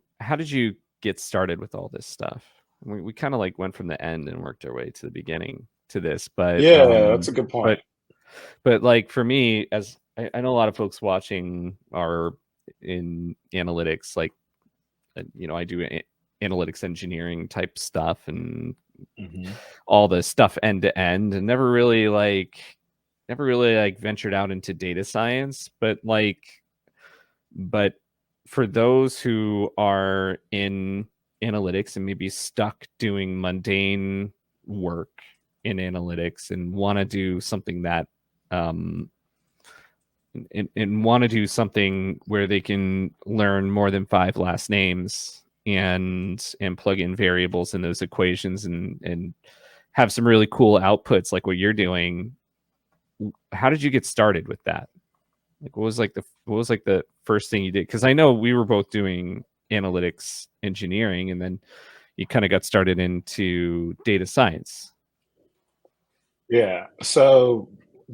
get started with all this stuff? We kind of like went from the end and worked our way to the beginning to this, Yeah, that's a good point. but like for me, as I know a lot of folks watching are in analytics, like I do analytics engineering type stuff and Hmm. all the stuff end to end, and never really like ventured out into data science, but for those who are in analytics and maybe stuck doing mundane work in analytics and want to do something that um, and want to do something where they can learn more than 5 last names and plug in variables in those equations and have some really cool outputs like what you're doing. How did you get started with that? Like what was like the first thing you did? Because I know we were both doing analytics engineering, and then you kind of got started into data science. Yeah. So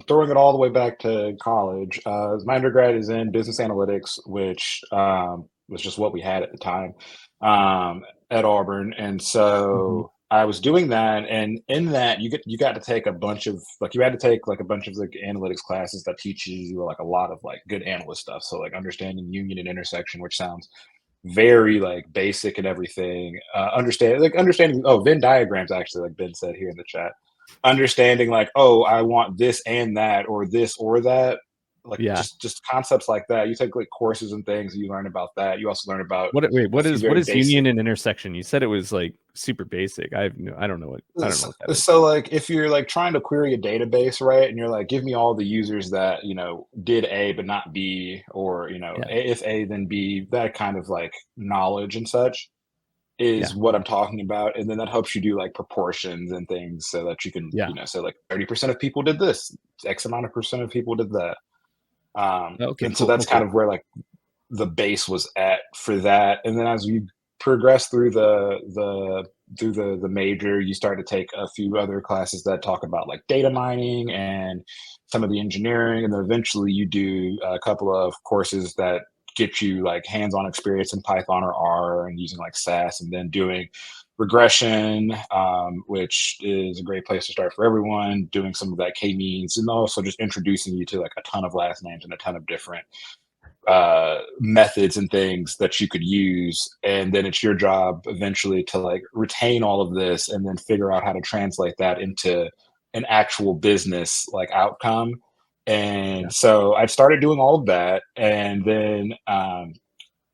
throwing it all the way back to college, my undergrad is in business analytics, which was just what we had at the time at Auburn. And Mm-hmm. so I was doing that, and in that you got to take a bunch of like you had to take like a bunch of like analytics classes that teach you like a lot of like good analyst stuff. So like understanding union and intersection, which sounds very like basic and everything. Understanding Venn diagrams actually, like Ben said here in the chat. Understanding like, oh, I want this and that, or this or that. Like Yeah. just concepts like that. You take like courses and things, and you learn about that. You also learn about a few What very is union basic. and intersection? You said it was like super basic. I don't know what that is. So like if you're like trying to query a database, right, and you're like, give me all the users that did A but not B, or Yeah. if A then B, that kind of like knowledge and such Yeah. is what I'm talking about. And then that helps you do like proportions and things so that you can, Yeah. say like 30% of people did this, X amount of percent of people did that. Okay, And so cool. that's kind Okay. of where like the base was at for that. And then as you progress through the major, you start to take a few other classes that talk about like data mining and some of the engineering, and then eventually you do a couple of courses that get you like hands-on experience in Python or R and using like SAS, and then doing regression, which is a great place to start for everyone, doing some of that k-means, and also just introducing you to like a ton of last names and a ton of different methods and things that you could use. And then it's your job eventually to like retain all of this and then figure out how to translate that into an actual business like outcome. Yeah. And so I started doing all of that. And then,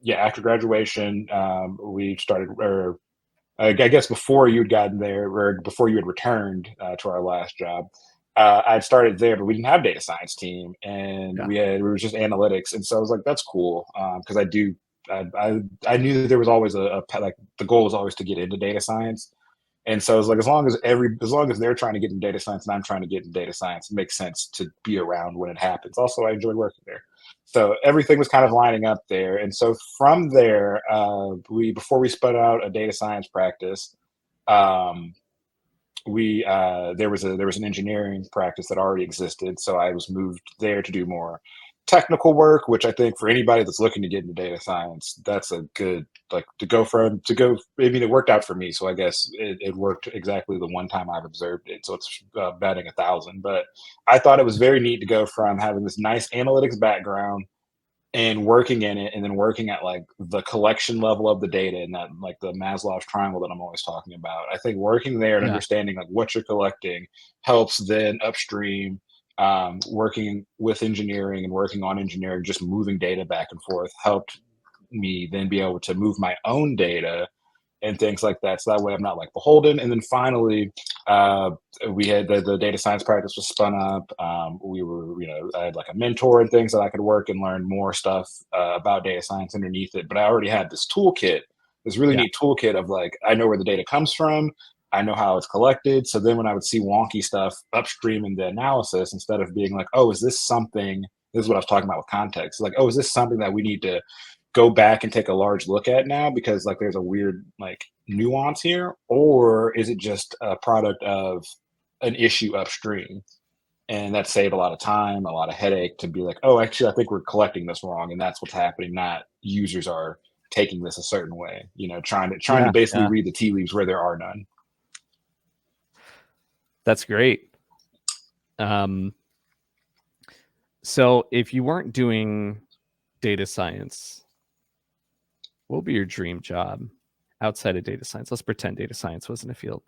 yeah, after graduation, we started, or I guess before you'd gotten there, or before you had returned to our last job, I'd started there, but we didn't have data science team, and Yeah. we were just analytics, and so I was like, that's cool, because I knew that there was always like the goal was always to get into data science, and so it's like as long as they're trying to get in data science and I'm trying to get in data science, it makes sense to be around when it happens. Also, I enjoy working there. So everything was kind of lining up there. And so from there, we before we spun out a data science practice, um, we there was an engineering practice that already existed, so I was moved there to do more technical work, which I think for anybody that's looking to get into data science, that's a good like to go. I mean, it worked out for me, so I guess it worked exactly the one time I've observed it. So it's batting 1,000. But I thought it was very neat to go from having this nice analytics background and working in it, and then working at like the collection level of the data, and that like the Maslow's triangle that I'm always talking about. I think working there and Yeah. understanding like what you're collecting helps then upstream working with engineering and working on engineering, just moving data back and forth helped me then be able to move my own data and things like that. So that way I'm not like beholden. And then finally, uh, we had the data science practice was spun up. We were, I had like a mentor and things that I could work and learn more stuff about data science underneath it. But I already had this toolkit, this really Yeah. neat toolkit of like, I know where the data comes from. I know how it's collected. So then when I would see wonky stuff upstream in the analysis, instead of being like, oh, is this something, this is what I was talking about with context. Like, oh, is this something that we need to go back and take a large look at now because like there's a weird like nuance here, or is it just a product of an issue upstream? And that saved a lot of time, a lot of headache to be like, oh, actually I think we're collecting this wrong and that's what's happening, not users are taking this a certain way, trying to Yeah. basically Yeah. read the tea leaves where there are none. That's great. So if you weren't doing data science, what would be your dream job outside of data science? Let's pretend data science wasn't a field.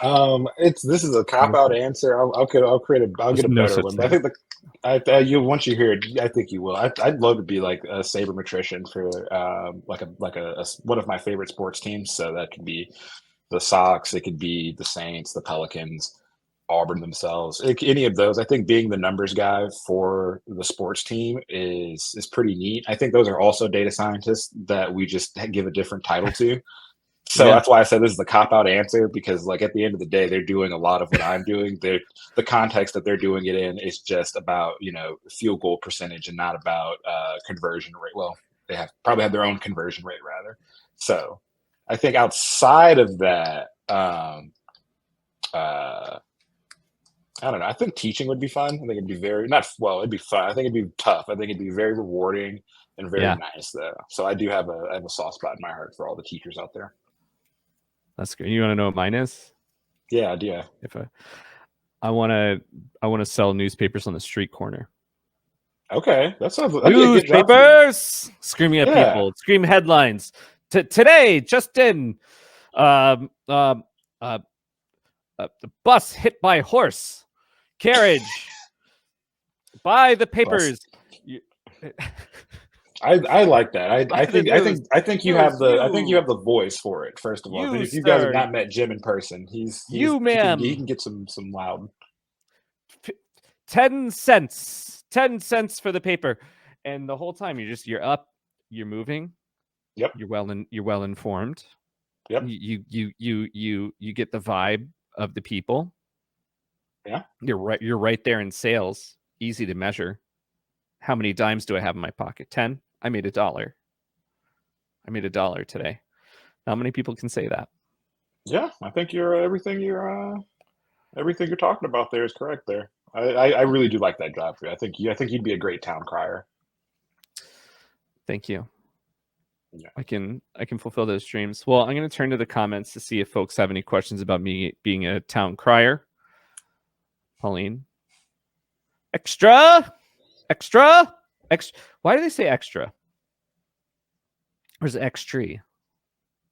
This is a cop out answer. I'll There's get a no better such one. But I thing. think you once you hear it, I think you will. I'd love to be like a sabermetrician for one of my favorite sports teams. So that could be the Sox, it could be the Saints, the Pelicans, Auburn themselves, any of those. I think being the numbers guy for the sports team is pretty neat. I think those are also data scientists that we just give a different title to. So Yeah. that's why I said this is the cop out answer, because like at the end of the day, they're doing a lot of what I'm doing. The context that they're doing it in is just about, field goal percentage and not about conversion rate. Well, they probably have their own conversion rate rather. So I think outside of that, I don't know. I think teaching would be fun. I think it'd be it'd be fun. I think it'd be tough. I think it'd be very rewarding and very Yeah. nice though. So I have a soft spot in my heart for all the teachers out there. That's good. You want to know what mine is? Yeah, If I want to sell newspapers on the street corner. okay, that'd be a good job for you. Newspapers screaming at Yeah. people, scream headlines. Today, just in, um, um, the bus hit by horse carriage. Buy the Bus. papers. I like that. Buy the news. I think you have News, the voice for it. First of all, you, if you guys have sir, not met Jim in person, you, he ma'am. can get some loud. 10 cents. 10 cents for the paper. And the whole time you're up, you're moving. Yep. You're well informed. Yep. You get the vibe of the people. Yeah. You're right there in sales. Easy to measure. How many dimes do I have in my pocket? 10. I made $1. I made $1 today. How many people can say that? Yeah, I think everything you're talking about there is correct there. I really do like that job for you. I think you'd be a great town crier. Thank you. Yeah. I can fulfill those dreams. Well, I'm going to turn to the comments to see if folks have any questions about me being a town crier. Pauline. Extra. Why do they say extra? Or is it X-tree?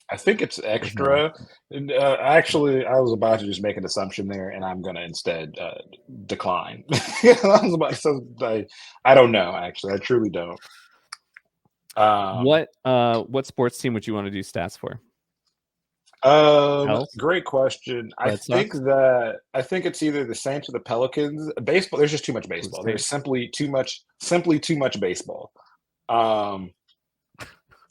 I think it's extra. And, actually, I was about to just make an assumption there, and I'm going to instead decline. I was about to say, I don't know, actually. I truly don't. What sports team would you want to do stats for? Health? Great question. Red Sox? I think it's either the Saints or the Pelicans. Baseball, there's just too much baseball. There's simply too much baseball.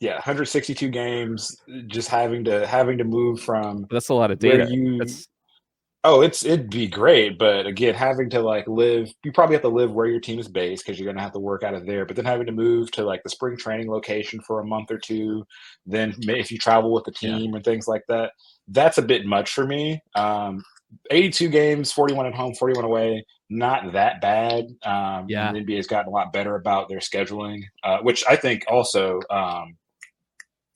Yeah, 162 games, just having to move from That's a lot of where data. it'd be great, but again, having to like live, you probably have to live where your team is based because you're gonna have to work out of there. But then having to move to like the spring training location for a month or two, then if you travel with the team and things like that, that's a bit much for me. 82 games, 41 at home, 41 away, not that bad. And the NBA has gotten a lot better about their scheduling, which I think also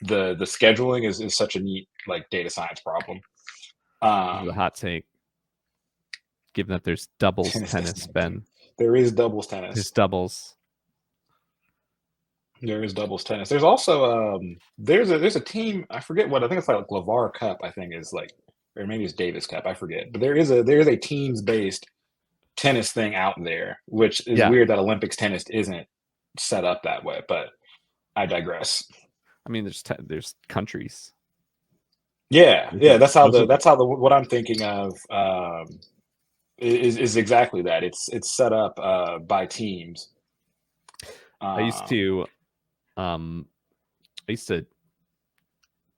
the scheduling is such a neat like data science problem. The hot take. Given that there's doubles tennis, Ben. There is doubles tennis. There's doubles. There is doubles tennis. There's also there's a team, I forget what, I think it's like LeVar Cup, I think is like, or maybe it's Davis Cup, I forget. But there is a teams based tennis thing out there, which is Yeah. weird that Olympics tennis isn't set up that way, but I digress. I mean, there's countries. Yeah, Those yeah, are that's how the what I'm thinking of is exactly that. It's set up by teams. I used Um, to um I used to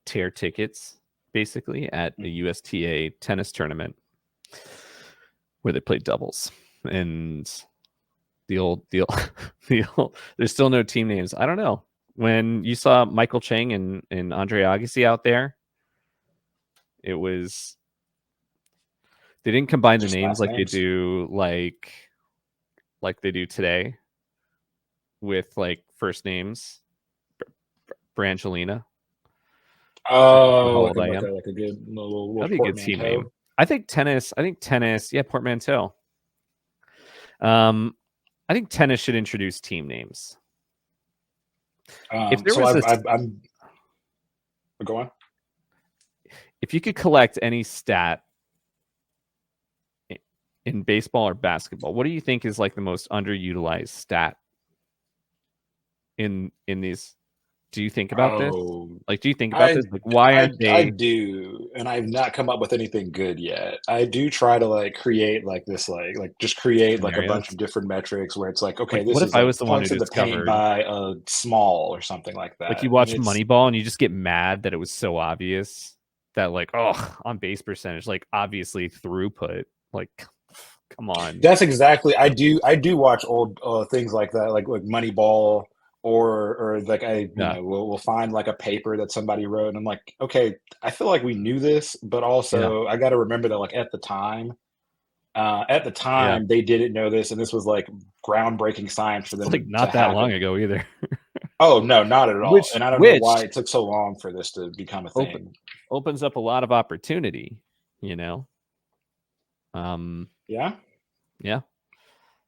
tear tickets basically at a USTA tennis tournament where they played doubles, and the old, there's still no team names. I don't know. When you saw Michael Chang and Andre Agassi out there, it was, they didn't combine the just names last like they names. do like they do today with like first names. Brangelina. For how Oh, old I am. like a good little That'd be a good team portmanteau. name. I think tennis. Yeah, portmanteau. Um, I think tennis should introduce team names. If there So was I'm go on. if you could collect any stat in baseball or basketball, what do you think is like the most underutilized stat in these? Do you think about this? Oh, Like, do you think about this? Like, why aren't I they do, and I've not come up with anything good yet. I do try to like create like this just create like a bunch scenarios? of different metrics where it's like, Like, okay, this what if is I like was the one who points in the paint discovered, by a small or something like like, that. you And watch it's Moneyball and you just get mad that it was so obvious that, like, oh, on base percentage, like, obviously throughput, like, come on. That's exactly I do watch old things like that, like Moneyball or like Yeah, we'll find like a paper that somebody wrote, and I'm like, okay, I feel like we knew this, but yeah, also I got to remember that like at the yeah. time they didn't know this, and this was like groundbreaking science for It's like them to not that long happen. ago either. Oh no, not at all. which And I don't know why which it took so long for this to become a open thing. opens up a lot of opportunity, you know. Um, Yeah, yeah,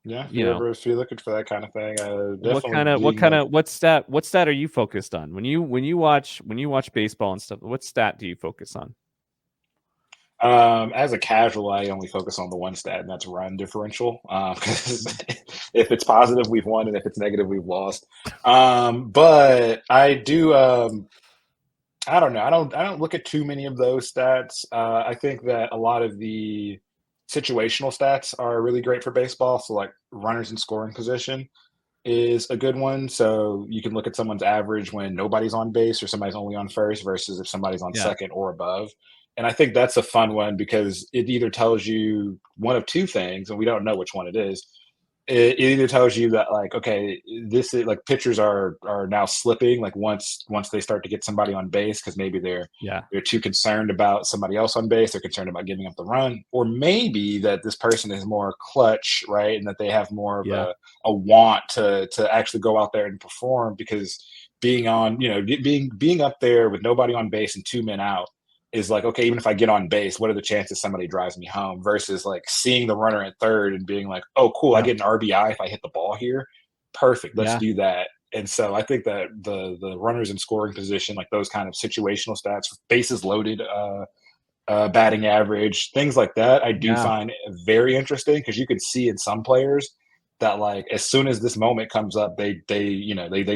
yeah. you know, If you're looking for that kind of thing, definitely being like what stat are you focused on when you watch baseball and stuff? What stat do you focus on? As a casual, I only focus on the one stat, and that's run differential. Because if it's positive, we've won, and if it's negative, we've lost. But I do. I don't know. I don't look at too many of those stats. I think that a lot of the situational stats are really great for baseball. So like runners in scoring position is a good one. So you can look at someone's average when nobody's on base or somebody's only on first versus if somebody's on Yeah, second or above. And I think that's a fun one because it either tells you one of two things, and we don't know which one it is. It either tells you that like, okay, this is like pitchers are now slipping like once they start to get somebody on base because maybe yeah, they're too concerned about somebody else on base. They're concerned about giving up the run, or maybe that this person is more clutch, right? And that they have more of yeah, a want to actually go out there and perform because being on, being up there with nobody on base and two men out is like, okay, even if I get on base, what are the chances somebody drives me home versus like seeing the runner at third and being like, oh, cool, I yeah, get an RBI if I hit the ball here. Perfect. Let's yeah, do that. And so I think that the runners in scoring position, like those kind of situational stats, bases loaded, batting average, things like that, I do yeah, find very interesting because you can see in some players that like as soon as this moment comes up, they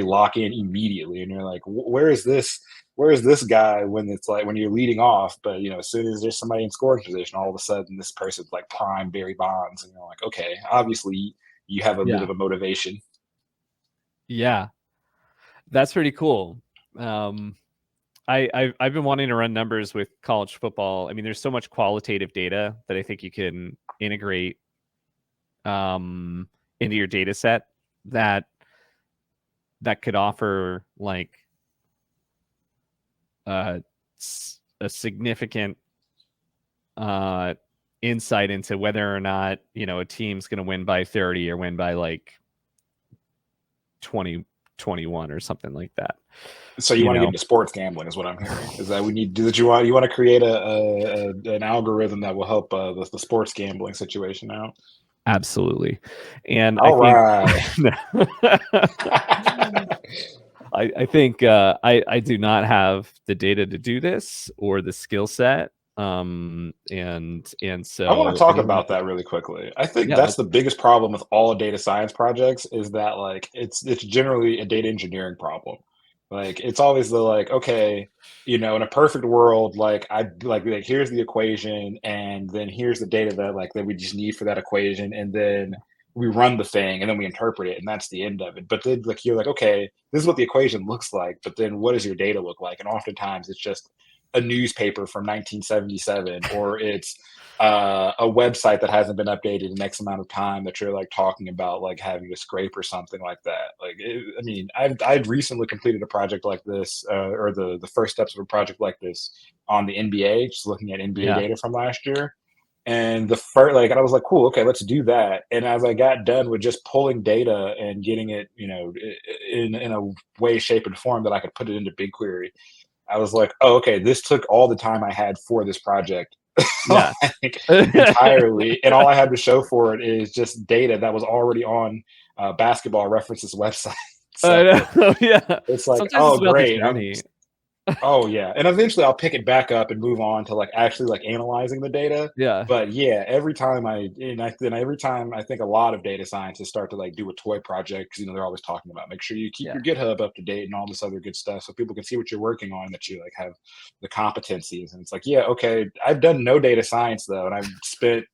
lock in immediately, and you're like, where is this guy when it's like when you're leading off, but as soon as there's somebody in scoring position, all of a sudden this person's like prime Barry Bonds, and you're like, okay, obviously you have a bit yeah, of a motivation. yeah. That's pretty cool. Um, I've been wanting to run numbers with college football. I mean, there's so much qualitative data that I think you can integrate um, into your data set that could offer like uh, a significant uh, insight into whether or not a team's going to win by 30 or win by like 20-21 or something like that. So you You want to get know, into sports gambling, is what I'm hearing. Is that we need? Did you want to create an algorithm that will help the sports gambling situation out? absolutely, and I All think right. I think I do not have the data to do this or the skill set, And I want to so talk anyone about that really quickly. I think yeah, that's the biggest problem with all data science projects is that like it's generally a data engineering problem. Like it's always the like, okay, in a perfect world, like I like here's the equation and then here's the data that we just need for that equation, and then we run the thing and then we interpret it and that's the end of it. But then like you're like, okay, this is what the equation looks like, but then what does your data look like? And oftentimes it's just a newspaper from 1977, or it's a website that hasn't been updated in X amount of time that you're like talking about like having to scrape or something like that. I mean, I've recently completed a project like this, or the first steps of a project like this on the NBA, just looking at NBA yeah, data from last year. And the first, like, and I was like, cool, okay, let's do that. And as I got done with just pulling data and getting it, in a way, shape, and form that I could put it into BigQuery, I was like, oh, okay, this took all the time I had for this project yeah. like entirely, and all I had to show for it is just data that was already on Basketball References website. I So know, yeah. it's like, Sometimes oh, it's about the great. journey. Oh yeah, and eventually I'll pick it back up and move on to like actually like analyzing the data. Yeah, But yeah, every time I think a lot of data scientists start to like do a toy project because they're always talking about make sure you keep yeah, your GitHub up to date and all this other good stuff so people can see what you're working on, that you like have the competencies. And it's like, yeah, okay, I've done no data science though, and I've spent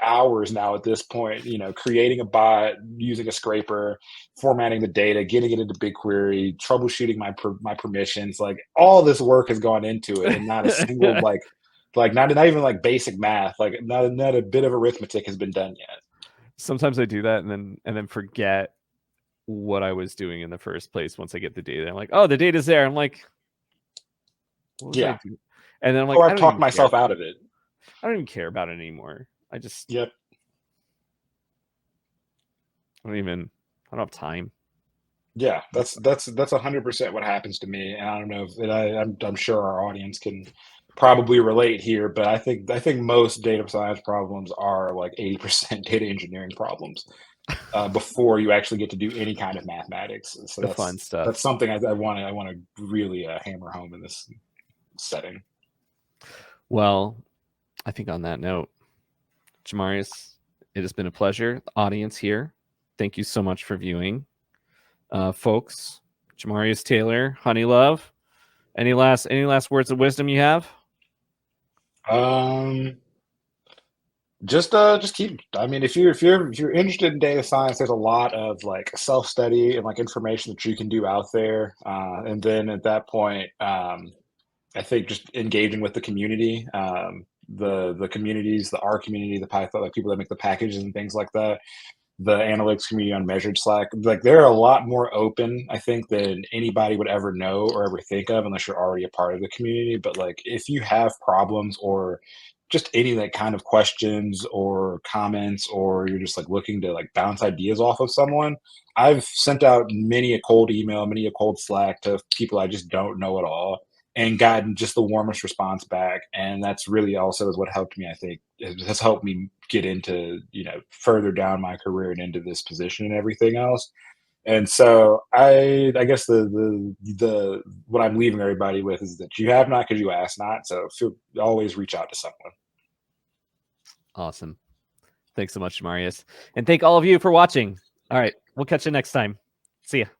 hours now at this point, creating a bot, using a scraper, formatting the data, getting it into BigQuery, troubleshooting my permissions. Like all this work has gone into it, and not a single like not even like basic math, like not a bit of arithmetic has been done yet. sometimes I do that and then forget what I was doing in the first place once I get the data. I'm like, oh, the data's there. I'm like, what was I Yeah. doing? And then I'm like, Oh, I I've don't talked even care. myself out of it. I don't even care about it anymore. Yep. I don't have time. Yeah, That's that's 100% what happens to me, and I don't know if and I'm sure our audience can probably relate here, but I think most data science problems are like 80% data engineering problems before you actually get to do any kind of mathematics. So the fun that's stuff. something I want to really hammer home in this setting. Well, I think on that note, Jamarius, it has been a pleasure. The audience here, thank you so much for viewing. Folks, Jamarius Taylor, Honeylove. Any last words of wisdom you have? Um, just keep. I mean, if you're interested in data science, there's a lot of like self study and like information that you can do out there. And then at that point, I think just engaging with the community, the communities, the R community, the Python, like people that make the packages and things like that, the analytics community on Measured Slack, like they're a lot more open, I think, than anybody would ever know or ever think of unless you're already a part of the community. But like if you have problems or just any like kind of questions or comments, or you're just like looking to like bounce ideas off of someone, I've sent out many a cold email, many a cold Slack to people I just don't know at all, and gotten just the warmest response back. And that's really also is what helped me, I think, it has helped me get into, further down my career and into this position and everything else. And so I guess the what I'm leaving everybody with is that you have not because you ask not. So always reach out to someone. Awesome. Thanks so much, Jamarius. And thank all of you for watching. All right. We'll catch you next time. See ya.